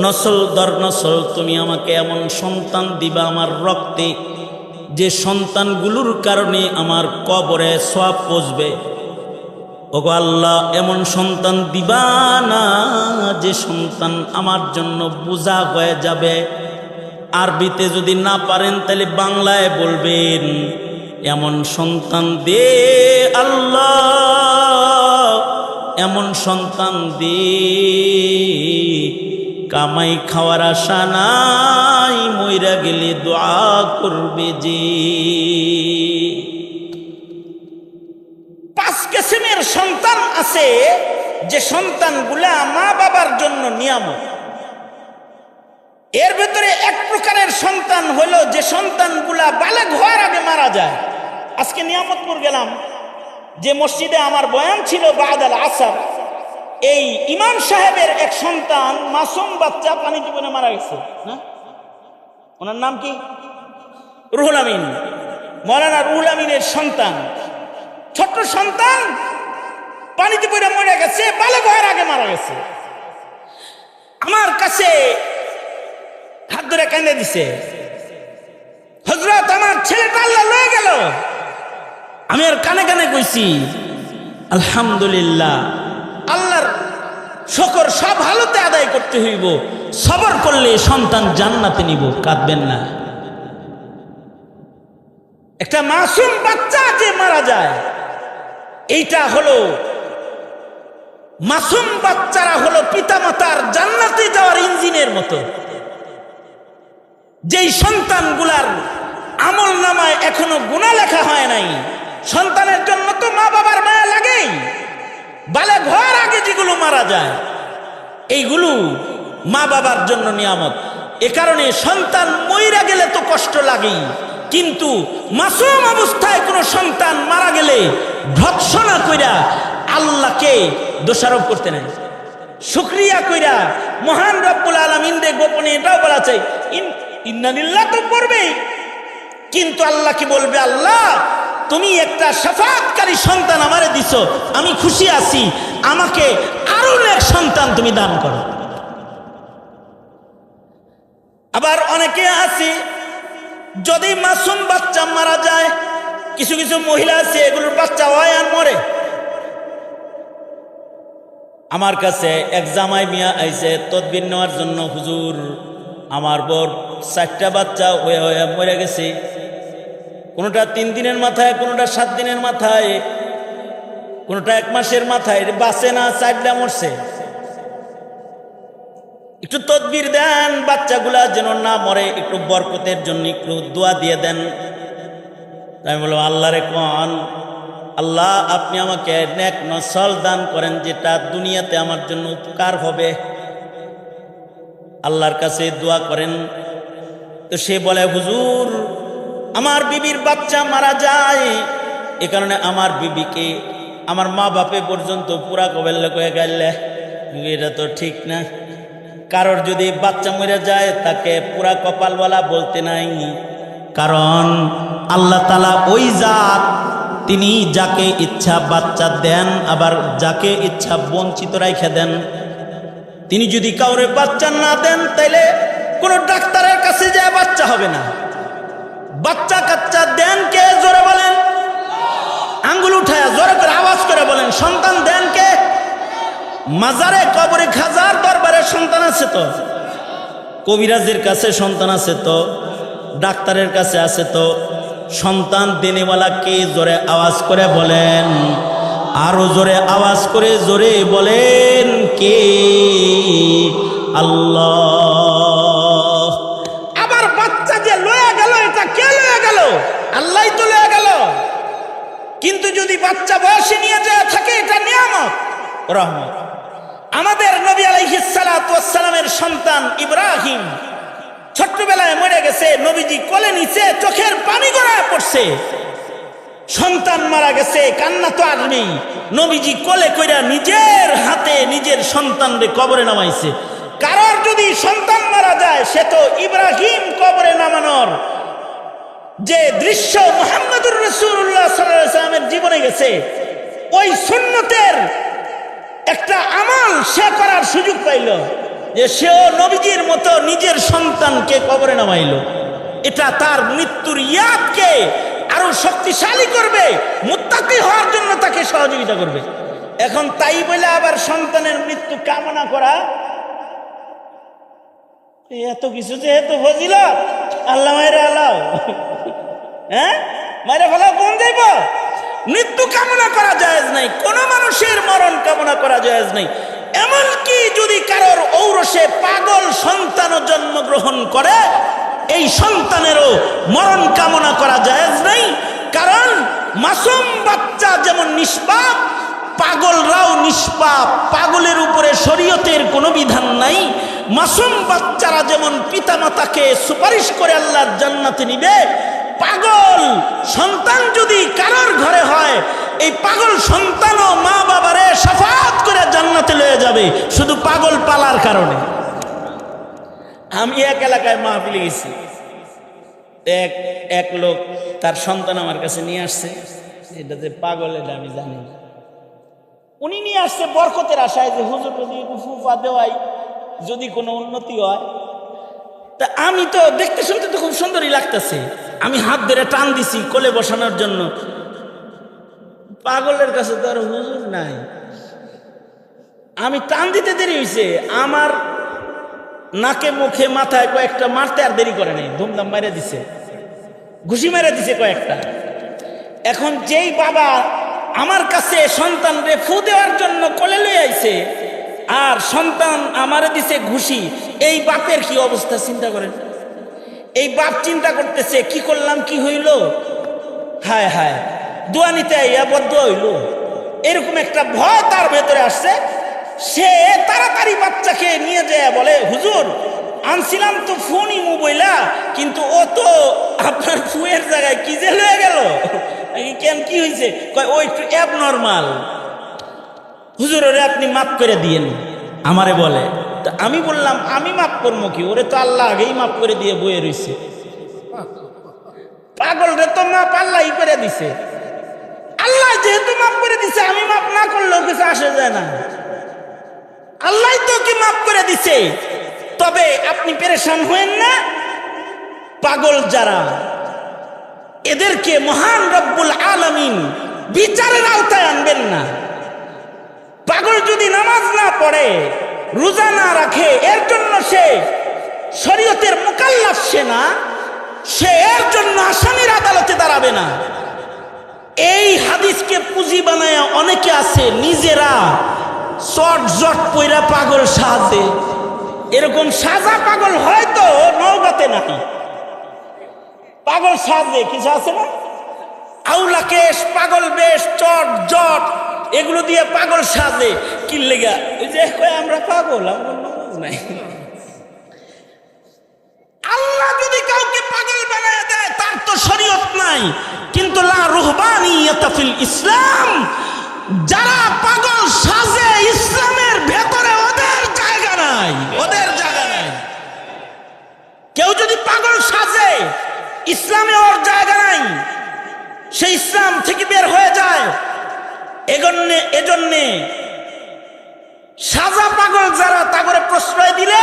নসল দর নসল তুমি আমাকে এমন সন্তান দিবা আমার রক্তে, যে সন্তানগুলোর কারণে আমার কবরে সওয়াব পৌঁছবে। ওগো আল্লাহ, এমন সন্তান দিবা না যে সন্তান আমার জন্য বোঝা হয়ে যাবে। আরবিতে যদি না পারেন তাহলে বাংলায় বলবেন, এমন সন্তান দে আল্লাহ, এমন সন্তান দে, কামাই খাওয়ার আশা নাই, মইরা গেলে দোয়া করবে যে। 5 কিসিমের সন্তান আছে যে সন্তানগুলা মা বাবার জন্য নিয়ামত। এর ভেতরে এক প্রকারের সন্তান হলো যে সন্তানগুলা বালেগ হওয়ার আগে মারা যায়। আজকে নিয়ামতপুর গেলাম, যে মসজিদে আমার বয়ান ছিল বাদাল আসর, এই ইমাম সাহেবের এক সন্তান মাসুম বাচ্চা পানি জীবনে মারা গেছে না। ওনার নাম কি? রুহুল আমিন, মৌলানা রুহুল আমিনের সন্তান, ছোট্ট সন্তান, পানিতে পড়ে মরে গেছে, বালেগ হওয়ার আগে মারা গেছে। আমার কাছে হাত ধরে কাঁদে দিছে, হযরত আমার ছেলেটা আল্লাহ লয়ে গেল। আমি আর কানে কানে কইছি আলহামদুলিল্লাহ, আল্লাহর শুকর সব হালতে আদায় করতে হইব, সবর করলে সন্তান জান্নাতে নিব, কাঁদবেন না। একটা মাসুম বাচ্চা যে মারা যায়, এইটা হলো মাসুম বাচ্চারা হলো পিতামাতার জান্নাতে যাওয়ার ইঞ্জিনের মতো। যেই সন্তানগুলার আমল নামায় এখনো গুনাহ লেখা হয় নাই, সন্তানের জন্য তো মা বাবার মায়া লাগেই, বালেগ হওয়ার আগে যেগুলো মারা যায় এইগুলো মা বাবার জন্য নিয়ামত। এ কারণে সন্তান মইরা গেলে তো কষ্ট লাগেই, কিন্তু মাসুম অবস্থায় কোনো সন্তান মারা গেলে ভৎসনা কইরা আল্লাহকে দোষারোপ করতে নাই, শুকরিয়া কইরা মহান রব্বুল আলামিনকে গোপনে এটাও বলা চাই, ইন্না লিল্লাহ তো পড়বেই, কিন্তু আল্লাহকে বলবে, আল্লাহ তুমি একটা শাফাআতকারী সন্তান আমারে দিছো, আমি খুশি আছি, আমাকে আরো এক সন্তান তুমি দান করো। আবার অনেকে আছে যদি মাসুম বাচ্চা মারা যায়, কিছু কিছু মহিলা আছে এগুলোর বাচ্চা হয় আর মরে। আমার কাছে এক জামাই মিয়া আইছে তদবির নেওয়ার জন্য, হুজুর আমার বর 4টা বাচ্চা হয়ে হয়ে মরে গেছে, কোনোটা 3 দিনের মাথায়, কোনোটা 7 দিনের মাথায়, কোনোটা 1 মাসের মাথায়, বাঁচে না, 4টা মরছে। একটু তদবির দেন বাচ্চাগুলা যেন না মরে, একটু বরকতের জন্য একটু দোয়া দিয়ে দেন। আমি বললাম, আল্লাহরে কোন, আল্লাহ আপনি আমাকে নেক নসল দান করেন যেটা দুনিয়াতে আমার জন্য উপকার হবে। আল্লাহর কাছে দোয়া করেন। তো সে বলে, হুজুর আমার বিবির বাচ্চা মারা যায়, এ কারণে আমার বিবিকে আমার মা বাপে পর্যন্ত পুরা কবেল হয়ে গেলে এটা তো ঠিক না। কারোর যদি বাচ্চা মরে যায় তাকে পুরা কপালওয়ালা বলতে নাই, কারণ আল্লাহ তাআলা ওই জাত, তিনি যাকে ইচ্ছা বাচ্চা দেন, আবার যাকে ইচ্ছা বঞ্চিত রাইখা দেন। তিনি যদি কাউরে বাচ্চা না দেন তাইলে কোনো ডাক্তারের কাছে যায় বাচ্চা হবে না। বাচ্চা কাচ্চা দেন কে? জোরে বলেন, আঙ্গুল উঠায়া জোরে করে আওয়াজ করে বলেন, সন্তান দেন কে? মাজারে, কবরে, খাজার দরবারে সন্তান আছে তো, কবিরাজের কাছে সন্তান আছে তো, ডাক্তারের কাছে আছে তো। সন্তান দেনেওয়ালা কে? জোরে আওয়াজ করে বলেন, আরো জোরে আওয়াজ করে জোরে বলেন, কে? আল্লাহ। আবার বাচ্চা যে লয়ে গেল, এটা কে লয়ে গেল? আল্লাহই তো লয়ে গেল। কিন্তু যদি বাচ্চা বয়সে নিয়ে যায় থাকে, এটা নিয়ামত, রহমত। আমাদের নবী আলাইহিস সালাতু ওয়াস সালামের সন্তান ইব্রাহিম ছোট্টবেলায় মরে গেছে, নবীজি কোলে নিচে চোখের পানি গড়ায় পড়ছে। সন্তান মারা গেছে, কান্না তো আসবেই। নবীজি কোলে কইরা নিজের হাতে নিজের সন্তানরে কবরে নামাইছে। কারোর যদি সন্তান মারা যায়, সে তো ইব্রাহিম কবরে নামানোর যে দৃশ্য মুহাম্মদুর রাসূলুল্লাহ সাল্লাল্লাহু আলাইহি ওয়াসাল্লামের জীবনে গেছে, ওই সুন্নতের একটা আমল সে করার সুযোগ পাইল, যে সেও নবীজির মতো নিজের সন্তানকে কবরে নামাইল। এটা তার মৃত্যুর ইয়াদকে আরো শক্তিশালী করবে, মুত্তাকি হওয়ার জন্য তাকে সহযোগিতা করবে। এখন তাই বলে আবার সন্তানের মৃত্যু কামনা করা, এত কিছু যে এত ফজিলত, আল্লাহ মাইরে আল্লাহ, হ্যাঁ মাইরে ফেলা কোন যাইব? মৃত্যু কামনা করা জায়েজ নাই, কোন মানুষের মরণ কামনা করা জায়েজ নাই। এমনকি যদি কারোর ঔরসে পাগল সন্তানও জন্মগ্রহণ করে, এই সন্তানেরও মরণ কামনা করা জায়েজ নাই। কারণ মাসুম বাচ্চা যেমন নিষ্পাপ, পাগলরাও নিষ্পাপ। পাগলের উপরে শরীয়তের কোনো বিধান নাই। মাসুম বাচ্চারা যেমন পিতামাতাকে সুপারিশ করে আল্লাহর জান্নাতে নিবে, পাগল সন্তান যদি কারোর ঘরে হয়, এই পাগল সন্তানও মা বাবারে শাফাত করে জান্নাতে লয়ে যাবে, শুধু পাগল পালার কারণে। আমি এক এলাকায় মাহফিলে গেছি, এক লোক তার সন্তান আমার কাছে নিয়ে আসছে। এটা যে পাগল এটা আমি জানি না। উনি নিয়ে আসছে বরকতের আশায়, যে হুজুর যদি ফুফা দেওয়াই যদি কোনো উন্নতি হয়। তা আমি তো দেখতে শুনতে তো খুব সুন্দরই লাগতেছে, আমি হাত ধরে টান দিছি কোলে বসানোর জন্য। পাগলের কাছে তো আর হুজুর নাই। আমি টান দিতে দেরি হয়েছে, আমার নাকে মুখে মাথায় কয়েকটা মারতে আর দেরি করে নাই, ধুমধাম মেরে দিছে, ঘুষি মেরে দিছে কয়েকটা। এখন যেই বাবা আমার কাছে সন্তান রে ফু দেওয়ার জন্য কোলে লয়ে আইছে, আর সন্তান আমারে দিছে ঘুষি, এই বাপের কি অবস্থা চিন্তা করেন। এই বাপ চিন্তা করতেছে, কি করলাম, কি হইল, হায় হায়, দোয়া নিতে আইয়া বদদোয়া হইল। এরকম একটা ভয় তার ভেতরে আসছে। সে তাড়াতাড়ি বাচ্চাকে নিয়ে যায় বলে, হুজুর আনছিলাম তো ফোনই মোবাইলা, কিন্তু ও তো আপনার ফুয়ের জায়গায় কি যে লয়ে গেল। কেন, কি হয়েছে? কয় ও একটু অ্যাবনর্মাল, হুজুর ওরে আপনি মাফ করে দিয়েন আমারে বলে। তা আমি বললাম, আমি মাফ করবো কি, ওরে তো আল্লাহ আগেই মাফ করে দিয়ে বয়ে রইছে। পাগল রে তো মাফ আল্লাহই করে দিছে। আল্লাহ যেহেতু মাফ করে দিছে, আমি মাফ না করলেও কিছু আসে যায় না। আল্লাহ তো কি মাফ করে দিছে। তবে আপনি পেরেশান হয়েন না। পাগল যারা, এদেরকে মহান রব্বুল আলামিন বিচারের আওতায় আনবেন না। পাগল যদি নামাজ না পড়ে, রোজা না রাখে, এর জন্য সে শরীয়তের মুকাল্লাফ, সে না, সে এর জন্য আসামির আদালতে দাঁড়াবে না। এই হাদিসকে পুঁজি বানায় অনেকে আছে নিজেরা চট জট পইরা পাগল সাজে। এরকম সাজা পাগল হয়তো নওগাঁতে নাকি, পাগল সাজে কিছু আছে না, আউলা কেশ, পাগল বেশ, চট জট, এগুলো দিয়ে পাগল সাজে। কি লেগা? ওই যে কয় আমরা পাগল, আমরা নামাজ নাই। আল্লাহ যদি কাউকে পাগল বানায় দেয়, তার তো শরীয়ত নাই। কিন্তু লা রুহবানিয়াতা ফিল ইসলাম, যারা পাগল সাজে ইসলামের ভেতরে পাগল সাজে, ইসলামে ওর জায়গা নাই, সে ইসলাম থেকে বের হয়ে যায়। এজন্যে সাজা পাগল যারা তাগরে প্রশ্রয় দিলে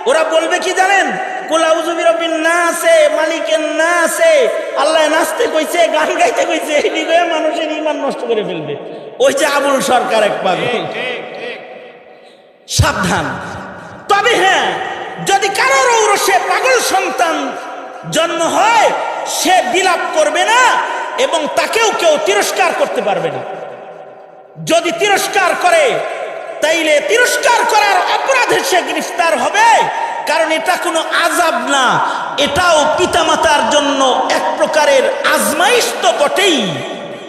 ওরা বলবে কি জানেন? কুল আউযু বিরাব্বিন নাসে, মালিকের নাসে, আল্লাহ নাচতে কইছে, গান গাইতে কইছে, এই দিকে মানুষের ঈমান নষ্ট করে ফেলবে। ওই যে আবুল সরকার এক পাগল। সাবধান। তবে হ্যাঁ, যদি কারোর ঔরসে পাগল সন্তান জন্ম হয়, সে বিলাপ করবে না এবং তাকেও কেউ তিরস্কার করতে পারবে না। যদি তিরস্কার করে তাইলে তিরস্কার করার অপরাধে সে গ্রেফতার হবে, কারণ এটা কোনো আযাব না, এটাও পিতামাতার জন্য এক প্রকারের আজমাইশ তো বটেই,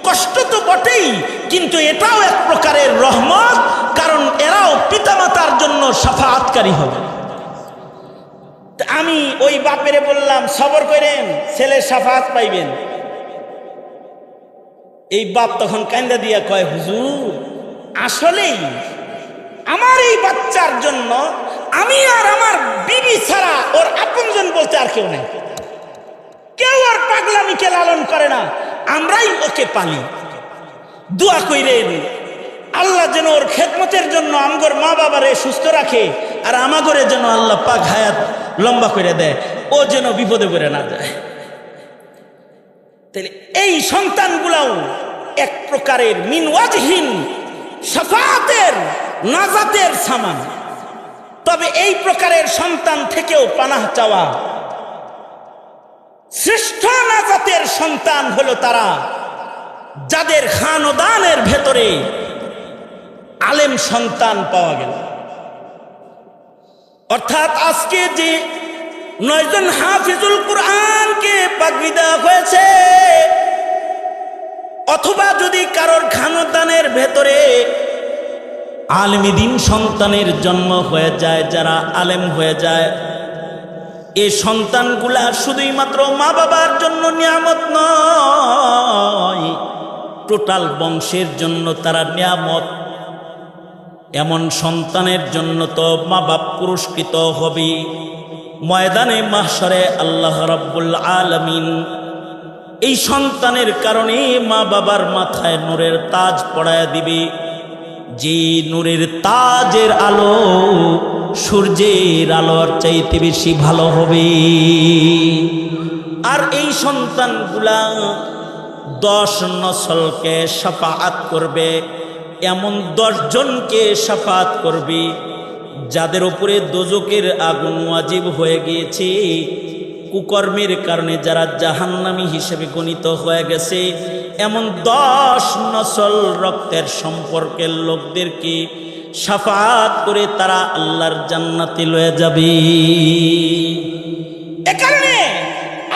কষ্ট তো বটেই, কিন্তু এটাও এক প্রকারের রহমত, কারণ এরাও পিতামাতার জন্য শাফাআতকারী হবে। আমি ওই বাপেরে বললাম সবর করেন, ছেলে শাফাআত পাইবেন। এই বাপ তখন কান্দা দিয়া কয়, হুজুর আসলেই আমার এই বাচ্চার জন্য আমি আর আমার বিবি ছাড়া ওর আপনজন বলতে আর কেউ নেই, কেউ আর পাগলামিকে লালন করে না, আমরাই ওকে পালি। দোয়া কইরেন আল্লাহ যেন ওর খেদমতের জন্য আমগর মা বাবারে সুস্থ রাখে, আর আমাগরে যেন আল্লাহ পাক হায়াত লম্বা করে দেয়, ও যেন বিপদে পড়ে না যায়। তাহলে এই সন্তানগুলাও এক প্রকারের মিন ওয়াজহিন শাফাআতের নাজাতের সামান। তবে এই প্রকারের সন্তান থেকেও পানাহ চাওয়া, শ্রেষ্ঠ নাজাতের সন্তান হলো তারা যাদের খানদানের ভেতরে আলেম সন্তান পাওয়া গেল। অর্থাৎ আজকে যে 9 জন হাফিজুল কুরআনকে পাগড়ি দেওয়া হয়েছে, অথবা যদি কারোর খানদানের ভেতরে আলেমী দ্বীন সন্তানের জন্ম হয়ে যায়, যারা আলেম হয়ে যায়, এই সন্তানগুলা শুধুই মাত্র মা বাবার জন্য নিয়ামত নয়, টোটাল বংশের জন্য তারা নিয়ামত। এমন সন্তানের জন্য তো মা বাপ পুরস্কৃত হবে ময়দানে মাহশরে। আল্লাহ রাব্বুল আলামিন এই সন্তানের কারণে মা বাবার মাথায় নূরের তাজ পড়ায় দিবে, যে নূরের তাজের আলো সূর্যের আলোর চাইতে বেশি ভালো হবে। আর এই সন্তানগুলা 10 নসলকে শাফাআত করবে, এমন 10 জনকে শাফাআত করবে যাদের উপরে দোজকের আগুন ওয়াজিব হয়ে গিয়েছে, কুকর্মের কারণে যারা জাহান্নামী হিসেবে গণিত হয়ে গেছে, এমন 10 নসল রক্তের সম্পর্কের লোকদেরকে শাফাআত করে তারা আল্লাহর জান্নাতে লয়ে যাবে। এ কারণে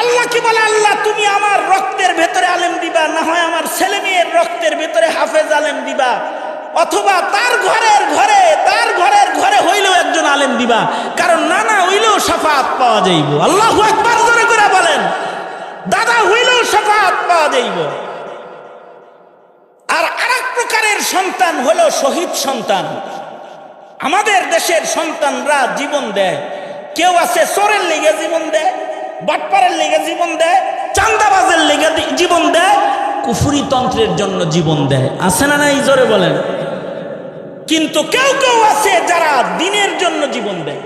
আল্লাহ কি বলে, আল্লাহ তুমি আমার রক্তের ভেতরে আলেম দিবা, না হয় আমার ছেলে মেয়ের রক্তের ভেতরে হাফেজ আলেম দিবা, অথবা তার ঘরের ঘরে হইলেও একজন আলেম দিবা, কারণ নানা হইলেও শাফাআত পাওয়া যাইব। আল্লাহু আকবার জোরে করে বলেন, দাদা হইলেও শাফাআত পাওয়া যাইব। আর আরেক প্রকারের সন্তান হলো শহীদ সন্তান। আমাদের দেশের সন্তানরা জীবন দেয়, কেউ আছে চোরের লেগে জীবন দেয়, বাটপারের লেগে জীবন দেয়, চান্দাবাজের লেগে জীবন দেয়, কুফরি তন্ত্রের জন্য জীবন দেয়, আছে না নাই জোরে বলেন। কিন্তু কেউ কেউ আছে যারা দ্বীনের জন্য জীবন দেয়,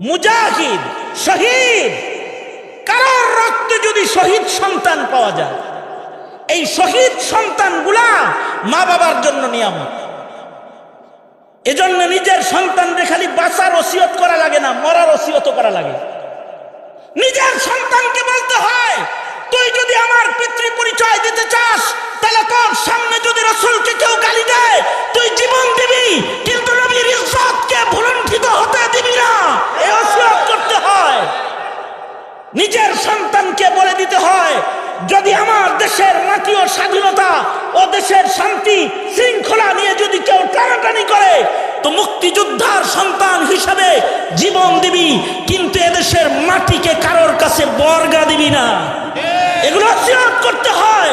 মুজাহিদ, শহীদ। কারোর রক্তে যদি শহীদ সন্তান পাওয়া যায়, এই শহীদ সন্তানগুলা মা বাবার জন্য নিয়ামত। এজন্য নিজের সন্তানদের খালি বাঁচার ওসিয়ত করা লাগে না, মরার ওসিয়ত করা লাগে। নিজের সন্তানকে বলতে হয়, তুই যদি আমার পিতৃ পরিচয় দিতে চাস, তাহলে তোর সামনে যদি রাসূলকে কেউ গালি দেয়, তুই জীবন দিবি, কিন্তু নবীর ইজ্জতকে ভুলুণ্ঠিত হতে দিবি না, এই ওসিয়ত করতে হয়। নিজের সন্তানকে বলে দিতে হয়, যদি আমার দেশের মাটি ও স্বাধীনতা ও দেশের শান্তি শৃঙ্খলা নিয়ে যদি কেউ টানাটানি করে, তো মুক্তিযোদ্ধার সন্তান হিসাবে জীবন দিবি, কিন্তু এদেশের মাটিকে কারোর কাছে বর্গা দিবি না। এগুলো ওসিয়ত করতে হয়,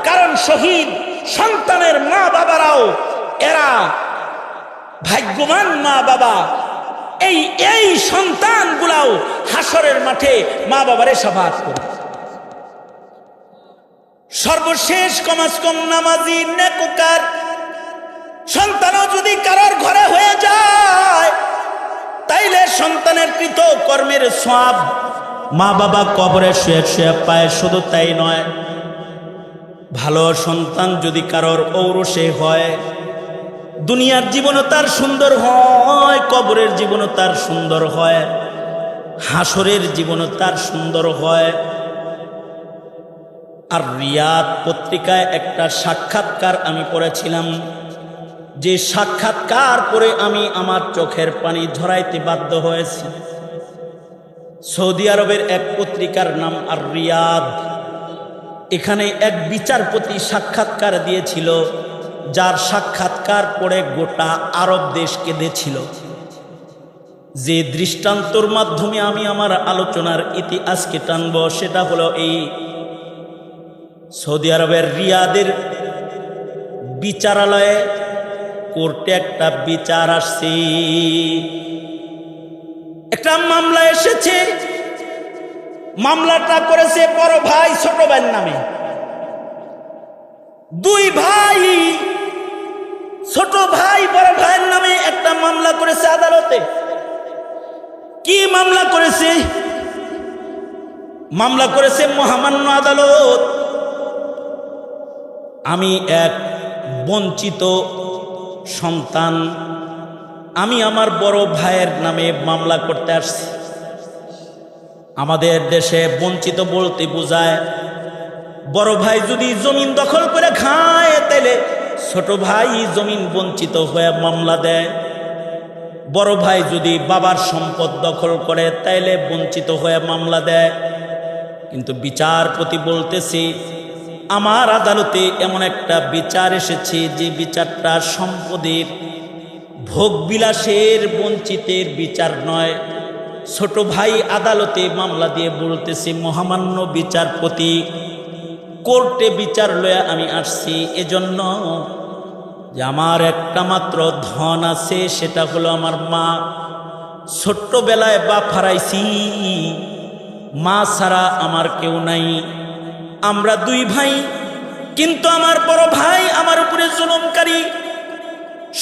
কারণ শহীদ সন্তানের মা বাবারাও এরা ভাগ্যবান মা বাবা। এই সন্তানগুলাও হাসর হাসরের মাঠে মা বাবারে শাফাআত করবে। সর্বশেষ কমাস কম নামাজি নেককার সন্তানও যদি কারোর ঘরে হয়ে যায়, তাইলে সন্তানের কৃত কর্মের সওয়াব মা বাবা কবরে শুয়ে শুয়ে পায়। শুধু তাই নয়, ভালো সন্তান যদি কারোর ঔরসে হয়, দুনিয়ার জীবনও তার সুন্দর হয়, কবরের জীবনও তার সুন্দর হয়, হাসরের জীবনও তার সুন্দর হয়। আর রিয়াদ পত্রিকায় একটা সাক্ষাৎকার আমি পড়েছিলাম, যে সাক্ষাৎকার পড়ে আমি আমার চোখের পানি ঝরাইতে বাধ্য হয়েছি। সৌদি আরবের এক পত্রিকার নাম আর রিয়াদ। এখানে এক বিচারপতি সাক্ষাৎকার দিয়েছিল, যার সাক্ষাৎকার পড়ে গোটা আরব দেশ কেঁদেছিল। যে দৃষ্টান্তর মাধ্যমে আমি আমার আলোচনার ইতিহাসকে টানব, সেটা হলো এই সৌদি আরবের রিয়াদের বিচারালয়ে কোর্টে একটা বিচার আসছে, একটা মামলা এসেছে। মামলাটা করেছে বড় ভাই ছোট ভাইয়ের নামে। দুই ভাই, ছোট ভাই বড় ভাইয়ের নামে একটা মামলা করেছে আদালতে। কি মামলা করেছে? মামলা করেছে মহামান্য আদালত, আমি এক বঞ্চিত সন্তান, আমি আমার বড় ভাইয়ের নামে মামলা করতে আসছি। আমাদের দেশে বঞ্চিত বলতে বোঝায় বড় ভাই যদি জমিন দখল করে খায়, তাইলে ছোট ভাই জমিন বঞ্চিত হয়ে মামলা দেয়। বড় ভাই যদি বাবার সম্পদ দখল করে, তাইলে বঞ্চিত হয়ে মামলা দেয়। কিন্তু বিচারপতি বলতেছি, আমার আদালতে এমন একটা বিচার এসেছে, যে বিচারটা সম্পদের ভোগবিলাসের বঞ্চিতের বিচার নয়। ছোট ভাই আদালতে মামলা দিয়ে বলতেছে, মহামান্য বিচারপতি, কোর্টে বিচার লয়ে আমি আসছি এজন্য যে আমার একটা মাত্র ধন আছে, সেটা হলো আমার মা। ছোট্টবেলায় বাপ হারাইছি, মা ছাড়া আমার কেউ নাই। আমরা দুই ভাই, কিন্তু আমার বড় ভাই আমার উপরে জুলুমকারী।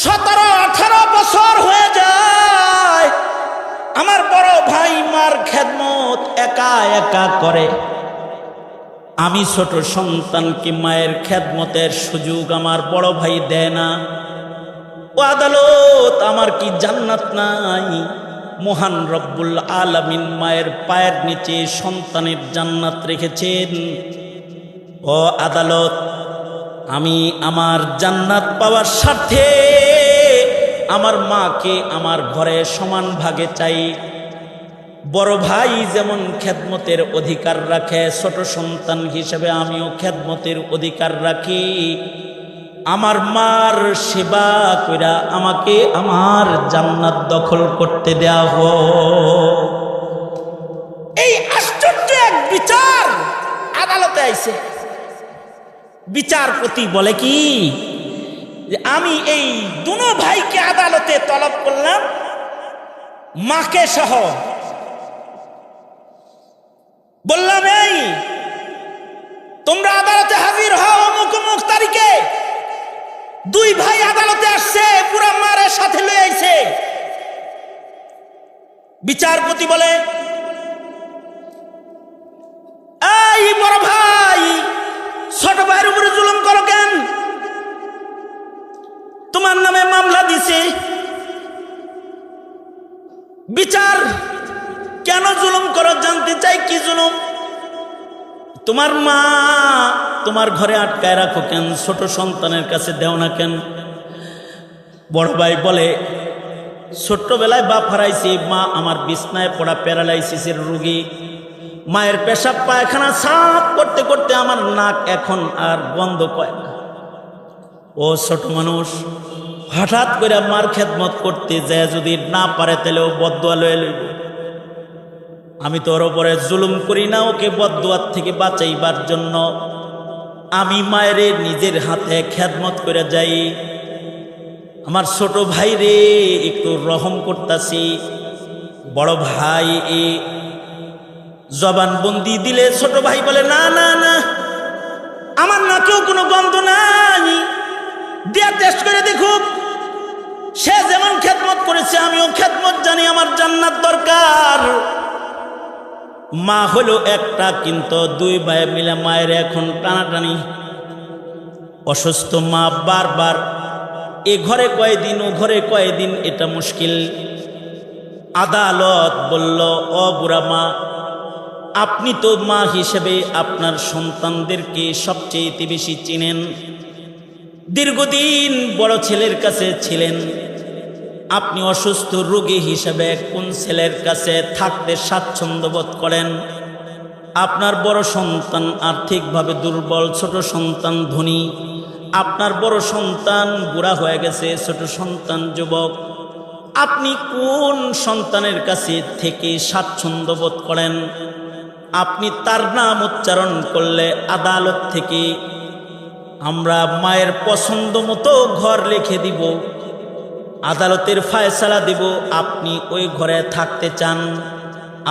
17-18 বছর হয়ে যায়, আমার বড় ভাই মার খেদমত একা একা করে। আমি ছোট সন্তানকে মায়ের খেদমতের সুযোগ আমার বড় ভাই দেয় না। ও আদালত, আমার কি জান্নাত নাই? মহান রব্বুল আলামিন মায়ের পায়ের নিচে সন্তানের জান্নাত রেখেছেন। ও আদালত, আমি আমার জান্নাত পাওয়ার স্বার্থে আমার মাকে আমার ঘরে সমান ভাগে চাই। বড় ভাই যেমন খেদমতের অধিকার রাখে, ছোট সন্তান হিসেবে আমিও খেদমতের অধিকার রাখি। আমার মার সেবা কইরা আমাকে আমার জান্নাত দখল করতে দেয়া হোক। এই আশ্চর্য এক বিচার আদালতে আইছে। বিচারপতি বলে কি, যে আমি এই দুনো ভাইকে আদালতে তলব করলাম, মাকে সহ। বললাম, এই তোমরা আদালতে হাজির হও অমুক অমুক তারিখে। দুই ভাই আদালতে আসছে, পুরা মারের সাথে লয়ে আইছে। বিচারপতি বলে, এই বড় ভাই ছোট ভাইয়ের উপরে জুলুম করো কেন? তোমার নামে মামলা দিছে, বিচার কেন জুলুম করো জানতে চাই। কি জুলুম? তোমার মা তোমার ঘরে আটকায় রাখো কেন? ছোট সন্তানের কাছে দেও না কেন? বড় ভাই বলে, ছোট্টবেলায় বাপ হারাইছি, মা আমার বিছনায় পড়া প্যারালাইসিসের রোগী। মায়ের পেশাব পায়খানা সাফ করতে করতে আমার নাক এখন আর বন্ধ কয় না। ও ছোট মানুষ, হঠাৎ করে মার খেদমত করতে যায় যদি না পারে, তাহলে ও বদদুয়া লয়ে লইব। আমি তো ওর ওপরে জুলুম করি না, ওকে বদদুয়ার থেকে বাঁচাইবার জন্য আমি মায়ের নিজের হাতে খেদমত করে যাই। আমার ছোট ভাই রে একটু রহম করতাছি। বড় ভাই জবানবন্দি দিলে ছোট ভাই বলে, না না না, আমার নাকেও কোনো গন্ধ নাই, দিয়া টেস্ট করে দেখুক। সে যেমন খেদমত করেছে আমিও খেদমত জানি, আমার জান্নাত দরকার। মা হলো একটা, কিন্তু দুই ভাই মিলে মায়ের এখন টানাটানি। অসুস্থ মা বারবার এ ঘরে কয়দিন ও ঘরে কয়দিন, এটা মুশকিল। আদালত বলল, ও বুড়া মা, আপনি তো মা হিসেবে আপনার সন্তানদেরকে সবচেয়ে বেশি চিনেন, দীর্ঘদিন বড় ছেলের কাছে ছিলেন। আপনি অসুস্থ রোগী হিসেবে কোন ছেলের কাছে থাকতে স্বাচ্ছন্দ্য বোধ করেন? আপনার বড় সন্তান আর্থিকভাবে দুর্বল, ছোট সন্তান ধনী। আপনার বড় সন্তান বুড়া হয়ে গেছে, ছোট সন্তান যুবক। আপনি কোন সন্তানের কাছে থেকে স্বাচ্ছন্দ্য বোধ করেন? আপনি তার নাম উচ্চারণ করলে আদালত থেকে আমরা মায়ের পছন্দ মতো ঘর লিখে দিব, আদালতের ফয়সালা দিব। আপনি ওই ঘরে থাকতে চান?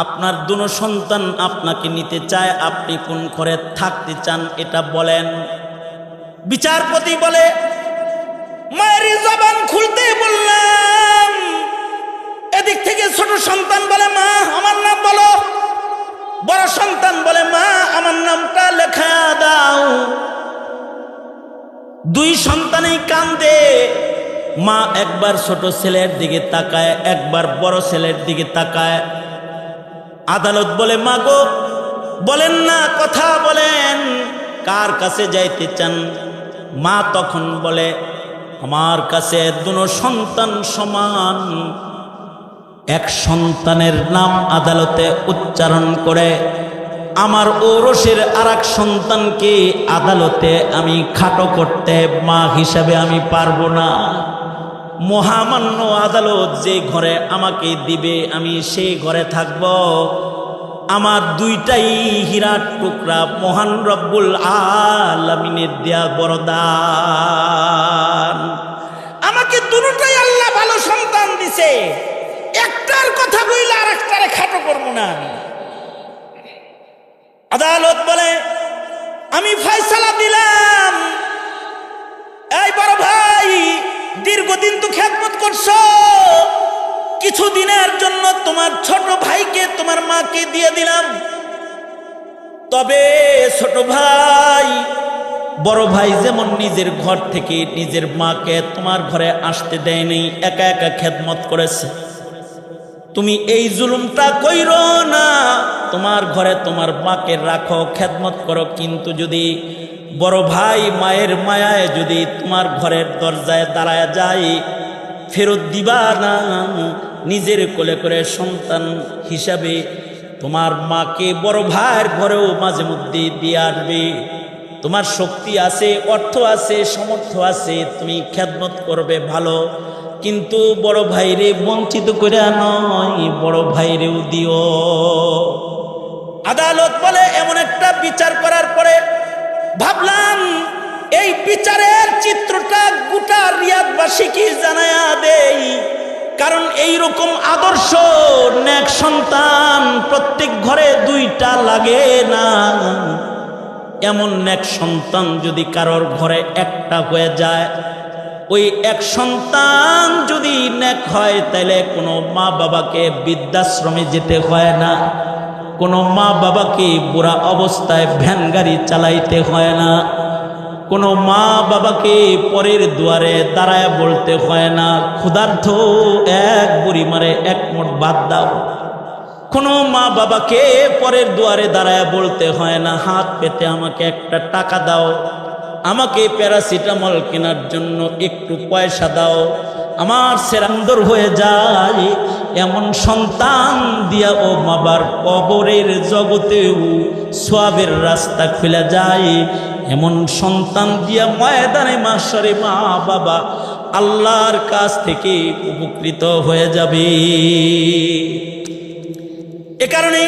আপনার দুনো সন্তান আপনাকে নিতে চায়, আপনি কোন ঘরে থাকতে চান এটা বলেন। বিচারপতি বলে, মায়ের জবান খুলতে বললাম। এদিক থেকে ছোট সন্তান বলে, মা আমার নাম বলো। বড় সন্তান বলে, মা আমার নামটা লেখা দাও। দুই সন্তানেই কান্দে। মা একবার ছোট ছেলের দিকে তাকায়, একবার বড় ছেলের দিকে তাকায়। আদালত বলে, মা গো বলেন না, কথা বলেন, কার কাছে যাইতে চান? মা তখন বলে, আমার কাছে দুনো সন্তান সমান। এক সন্তানের নাম আদালতে উচ্চারণ করে আমার ঔরসের আর এক সন্তানকে আদালতে আমি খাটো করতে মা হিসাবে আমি পারবো না। মহামান্য আদালত যে ঘরে আমাকে দিবে আমি সেই ঘরে থাকব। আমার দুইটাই হীরার টুকরা, মহান রব্বুল আলামিনের দেয়া বরদান। আমাকে দুটোটাই আল্লাহ ভালো সন্তান দিছে, একটার কথা বইলে আর একটারে খাটো করবো না আমি। আদালত বলে, আমি ফয়সালা দিলাম। এই বড় ভাই, দীর্ঘদিন তো খেদমত করছো, কিছুদিনের জন্য তোমার ছোট ভাইকে তোমার মাকে দিয়ে দিলাম। তবে ছোট ভাই, বড় ভাই যেমন নিজের ঘর থেকে নিজের মাকে তোমার ঘরে আসতে দেয়নি, একা একা খেদমত করেছে। তুমি এই জুলুমটা কইরো না, তোমার ঘরে তোমার মাকে রাখো, খেদমত করো। কিন্তু যদি বড় ভাই মায়ের মায়ায় যদি তোমার ঘরের দরজায় দাঁড়ায় যায়, ফেরত দিবা না। নিজের কোলে করে সন্তান হিসাবে তোমার মাকে বড় ভাইয়ের ঘরেও মাঝে মধ্যে দিয়ে আসবে। তোমার শক্তি আছে, অর্থ আছে, সামর্থ্য আছে, তুমি খেদমত করবে ভালো, কিন্তু বড় ভাইরে বঞ্চিত করে নয়, বড় ভাইরেও দিও। আদালত বলে, এমন একটা বিচার করার পরে ভাবলাম এই বিচারের চিত্রটা গোটা রিয়াদবাসীকে জানায়া দেই। কারণ এই রকম আদর্শ নেক সন্তান প্রত্যেক ঘরে দুইটা লাগে না। এমন নেক সন্তান যদি কারোর ঘরে একটা হয়ে যায়, ওই এক সন্তান যদি নেক হয়, তাহলে কোনো মা বাবাকে বৃদ্ধাশ্রমে যেতে হয় না, কোনো মা বাবাকে বুড়া অবস্থায় ভ্যান গাড়ি চালাইতে হয় না, কোনো মা বাবাকে পরের দুয়ারে দাঁড়ায় বলতে হয় না, ক্ষুধার্ত এক বুড়ি মারে এক মুঠ ভাত দাও। কোনো মা বাবাকে পরের দুয়ারে দাঁড়ায় বলতে হয় না, হাত পেতে আমাকে একটা টাকা দাও, আমাকে প্যারাসিটামল কেনার জন্য একটু পয়সা দাও। আমার সেরান্দর হয়ে যায় এমন সন্তান দিয়া ও বাবার কবরের জগতেও সওয়াবের রাস্তা খুলে যায়। এমন সন্তান দিয়া ময়দানে মাশরে মা বাবা আল্লাহর কাছ থেকে উপকৃত হয়ে যাবে। এ কারণে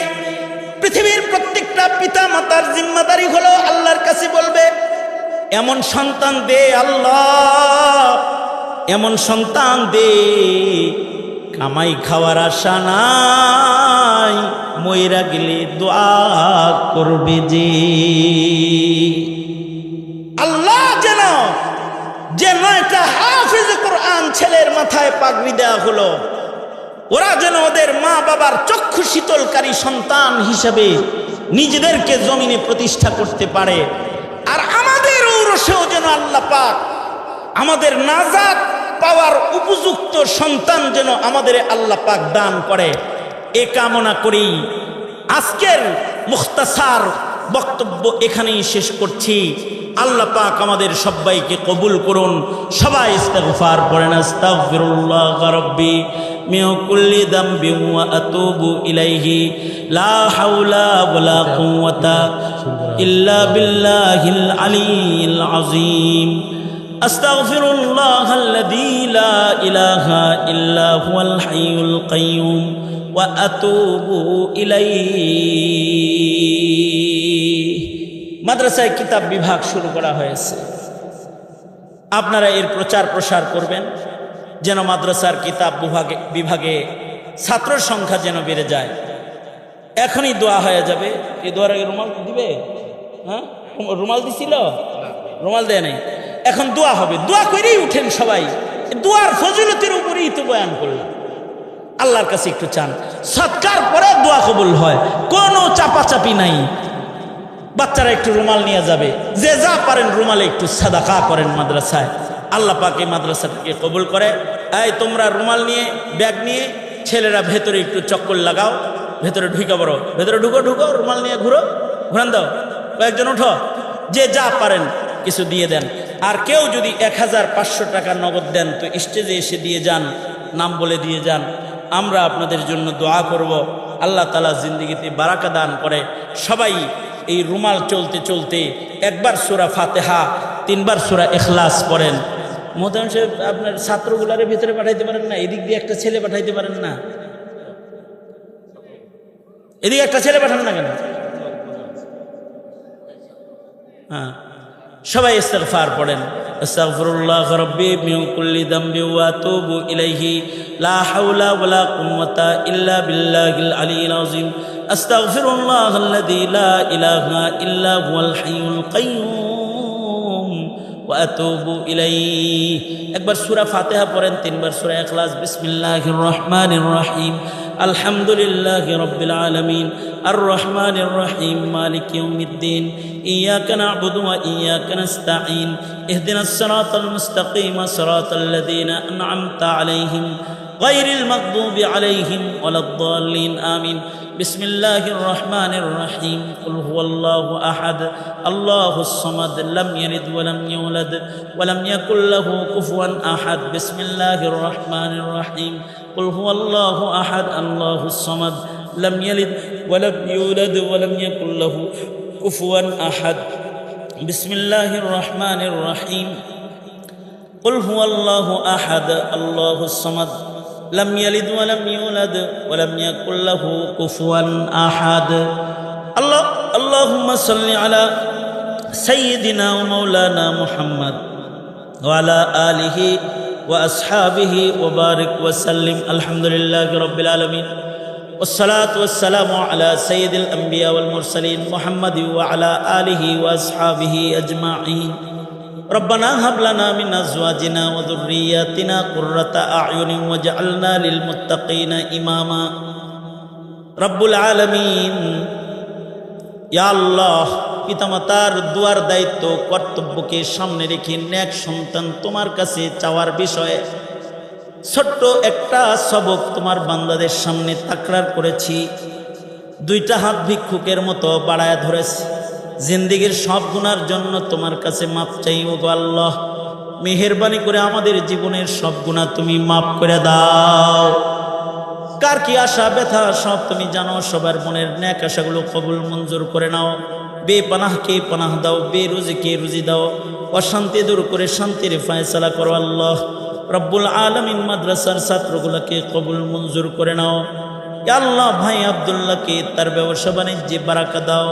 পৃথিবীর প্রত্যেকটা পিতা মাতার জিম্মাদারি হলো আল্লাহর কাছে বলবে, এমন সন্তান দে আল্লাহ, এমন সন্তান দে কামাই খাওয়ার আশা নাই, মইরা গেলে দোয়া করবে যে। আল্লাহ যেন যে 9টা হাফিজ কোরআন ছেলের মাথায় পাগড়ি দেওয়া হলো, ওরা যেন ওদের মা বাবার চক্ষু শীতলকারী সন্তান হিসেবে নিজেদেরকে জমিনে প্রতিষ্ঠা করতে পারে। আর আমাদের ঔরসেও যেন আল্লাহ পাক আমাদের নাজাত পাওয়ার উপযুক্ত সন্তান যেন আমাদের আল্লাহ পাক দান করে, এ কামনা করি। আজকের মুখতাসার বক্তব্য এখানেই শেষ করছি। আল্লাহ পাক আমাদের সবাইকে কবুল করুন। সবাই ইস্তিগফার পড়েন। আস্তাগফিরুল্লাহ রাব্বি মিন কুল্লি যামবিন ওয়া আতুবু ইলাইহি লা হাওলা ওয়ালা কুওয়াতা ইল্লা বিল্লাহিল আলিয়্যিল আযীম। আস্তাগফিরুল্লাহাল্লাযী লা ইলাহা ইল্লা হুয়াল হাইয়ুল কাইয়্যুম ওয়া আতুবু ইলাইহি। মাদ্রাসায় কিতাব বিভাগ শুরু করা হয়েছে। আপনারা এর প্রচার প্রসার করবেন যেন মাদ্রাসার কিতাব বিভাগে ছাত্র সংখ্যা যেন বেড়ে যায়। এখনই দোয়া হয়ে যাবে। এই দোয়ার আগে রুমাল দিবে? হ্যাঁ, রুমাল দিছিল? রুমাল দেয় নাই। এখন দোয়া হবে। দোয়া করেই উঠেন সবাই। দোয়ার ফজিলতের উপরেই তো বয়ান করলাম। আল্লাহর কাছে একটু চান, সৎকার পরে দোয়া কবুল হয়, কোনো চাপাচাপি নাই। বাচ্চারা একটু রুমাল নিয়ে যাবে, যে যা পারেন রুমালে একটু সাদাকা করেন মাদ্রাসায়। আল্লাহ পাক এই মাদ্রাসাটাকে কবুল করে। এই তোমরা রুমাল নিয়ে, ব্যাগ নিয়ে ছেলেরা ভেতরে একটু চক্কর লাগাও, ভেতরে ঢুকে পড়ো, ভেতরে ঢুকো, রুমাল নিয়ে ঘুরান দাও, কয়েকজন উঠো, যে যা পারেন কিছু দিয়ে দেন। আর কেউ যদি 1500 টাকা নগদ দেন তো স্টেজে এসে দিয়ে যান, নাম বলে দিয়ে যান। আমরা আপনাদের জন্য দোয়া করব, আল্লাহ তাআলা জিন্দেগিতে বারাকা দান করে। সবাই এই রুমাল চলতে চলতে একবার সূরা ফাতিহা, 3 বার সূরা ইখলাস পড়েন। মোহতারাম সাহেব, আপনার ছাত্রগুলারে ভিতরে পাঠাইতে পারেন না? এদিক দিয়ে একটা ছেলে পাঠাইতে পারেন না? এদিকে একটা ছেলে পাঠান না কেন? হ্যাঁ, সবাই ইস্তিগফার পড়েন। আস্তাগফিরুল্লাহ রাব্বি মিন কুল্লি যামবিন ওয়া আতুবু ইলাইহি লা হাওলা ওয়ালা কুওয়াতা ইল্লা বিল্লাহিল আলিয়্যিল আযীম। আস্তাগফিরুল্লাহাল্লাযী লা ইলাহা ইল্লা হুয়াল হাইয়ুল কাইয়্যুম ওয়া আতুবু ইলাইহি। একবার সূরা ফাতিহা পড়েন, 3 বার সূরা ইখলাস। বিসমিল্লাহির রহমানির রহিম। আলহামদুলিল্লাহি রাব্বিল আলামিন আর রহমানির রহিম মালিকি ইয়াউমিদ্দিন ইয়াকা না'বুদু ওয়া ইয়াকা নাস্তাঈন ইহদিনাস সিরাতাল মুস্তাকিম সিরাতাল্লাযীনা আন'আমতা আলাইহিম গায়রিল মাগদুবি আলাইহিম ওয়ালাদ-দাল্লিন আমিন। বিসমিল্লাহির রহমানির রহিম। কুল হুয়াল্লাহু আহাদ আল্লাহুস সামাদ লাম ইয়ালিদ ওয়া লাম ইউলাদ ওয়া লাম ইয়াকুল লাহু কুফুয়ান আহাদ। বিসমিল্লাহির রহমানির রহিম। কুল হুয়াল্লাহু আহাদ আল্লাহুস সামাদ লাম ইয়ালিদ ওয়া লাম ইউলাদ ওয়া লাম ইয়াকুল লাহু কুফুয়ান আহাদ। বিসমিল্লাহির রহমানির রহিম। কুল হুয়াল্লাহু আহাদ আল্লাহুস সামাদ লাম ইয়ালিদ ওয়া লাম ইউলাদ ওয়া লাম ইয়াকুল লাহু কুফুয়ান আহাদ। আল্লাহুম্মা সাল্লি আলা সাইয়্যিদিনা ওয়া মাওলানা মুহাম্মদ ওয়া আলা আলিহি ওয়া আসহাবিহি ওয়া বারিক ওয়া সাল্লিম। আলহামদুলিল্লাহি রাব্বিল আলামিন ওয়াসসালাতু ওয়াসসালামু আলা সাইয়্যিদিল আমবিয়া ওয়াল মুরসালিন মুহাম্মাদি ওয়া আলা আলিহি ওয়া আসহাবিহি আজমাইন। রব্বানা হাব লানা মিন আজওয়াজিনা ওয়া যুররিয়াতিনা কুররাতা আ'য়ুনিন ওয়াজআলনা লিল মুত্তাকিনা ইমামা। রব্বুল আলামিন, ইয়া আল্লাহ, পিতামাতার দুয়ার দায়িত্ব কর্তব্যকে সামনে রেখে নেক সন্তান তোমার কাছে চাওয়ার বিষয়ে ছোট্ট একটা সবক তোমার বান্দাদের সামনে তাকরার করেছি। 2টা হাত ভিক্ষুকের মতো বাড়ায় ধরেছি। জিন্দেগীর সব গুনার জন্য তোমার কাছে মাপ চাই। ও গো আল্লাহ, মেহেরবানি করে আমাদের জীবনের সব গুনাহ তুমি মাফ করে দাও। কার কি আশা ব্যথা সব তুমি জানো। সবার মনের নেক আশাগুলো কবুল মঞ্জুর করে নাও। বেপানাহকে পানাহ দাও, বেরুজিকে রুজি দাও। অশান্তি দূর করে শান্তির ফয়সালা করো আল্লাহ রব্বুল আলামিন। মাদ্রাসার ছাত্রগুলোকে কবুল মঞ্জুর করে নাও। ইয়া আল্লাহ, ভাই আব্দুল্লাহকে তার ব্যবসা বাণিজ্যে বারাকা দাও।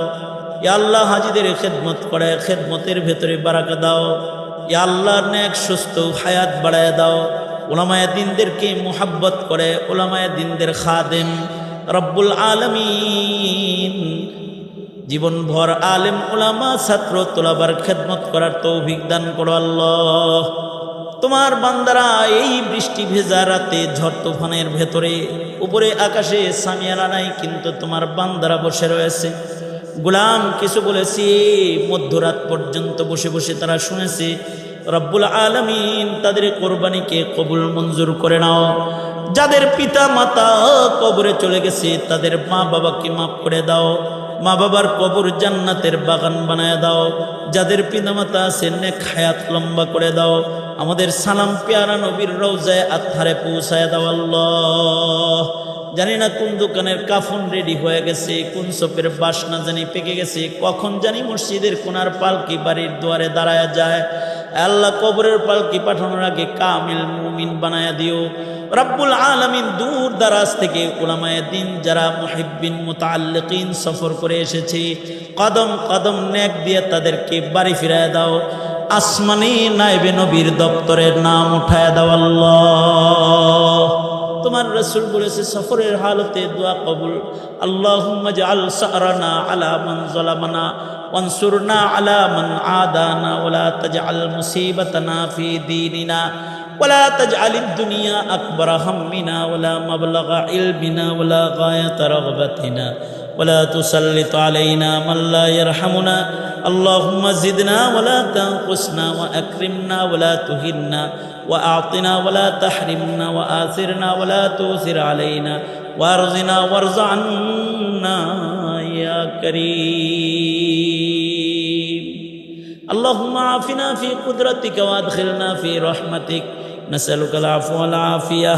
ইয়া আল্লাহ, হাজিদের খেদমত করে খেদমতের ভেতরে বারাকা দাও। ইয়া আল্লাহ, নেক সুস্থ হায়াত বাড়ায় দাও। উলামায়ে দ্বীনদেরকে মুহাব্বত করে, উলামায়ে দ্বীনদের খাদেম রব্বুল আলামিন জীবনভর আলেম উলামা ছাত্র তোলাবার খেদমত করার তৌফিক দান করো আল্লাহ। তোমার বান্দারা এই বৃষ্টি ভেজা রাতে ঝড় তুফানের ভেতরে, উপরে আকাশে সামিয়ানা নাই, কিন্তু তোমার বান্দারা বসে রয়েছে। গোলাম কিছু বলেছি, মধ্যরাত পর্যন্ত বসে বসে তারা শুনেছে। রব্বুল আলামিন তাদের কোরবানিকে কবুল মঞ্জুর করে নাও। যাদের পিতা মাতা কবরে চলে গেছে তাদের মা বাবাকে মাফ করে দাও, মা বাবার কবর জান্নাতের বাগান বানায় দাও। যাদের পিতা মাতা আছে নেক হায়াত লম্বা করে দাও। আমাদের সালাম পেয়ারা নবীর রওজায় আত্মারে পৌঁছায় দাও আল্লাহ। জানি না কোন দোকানের কাফন রেডি হয়ে গেছে, কোন চোপের বাসনা জানি পেকে গেছে, কখন জানি মসজিদের কোনার পালকি বাড়ির দুয়ারে দাঁড়ায় যায়। আল্লাহ কবরের পালকি পাঠানোর আগে কামিল মুমিন বানায়া দিও রব্বুল আলামিন। দূর দারাজ থেকে উলামায়ে দ্বীন যারা মুহিব্বিন মুতাআল্লিকিন সফর করে এসেছে, কদম কদম নেক দিয়ে তাদেরকে বাড়ি ফিরায় দাও। আসমানি নায়েবে নবীর দপ্তরের নাম উঠায় দাও আল্লাহ। তোমার রাসূল বলেছে সফরের হালতে দোয়া কবুল। আল্লাহুম্মা জাআল সারানা আলা মান যালামানা ওয়ানসুরনা আলা মান আদানা ওয়ালা তাজআল মুসিবাতানা ফি দীনিনা ওয়ালা তাজআলিদ দুনিয়া আকবারা হাম্মিনা ওয়ালা মাবলাগা ইলমিনা ওয়ালা গায়াতা রাগবাতিনা ওয়ালা তুসাল্লিত আলাইনা মান লা ইয়ারহামুনা। আল্লাহুম্মা জিদনা ওয়ালা তানকুসনা ওয়া আকরিমনা ওয়ালা তুহিন্না وأعطنا ولا تحرمنا وآثرنا ولا تؤثر علينا وارزنا وارض عنا يا كريم. اللهم عافنا في قدرتك وادخلنا في رحمتك. نسألك العفو والعافية.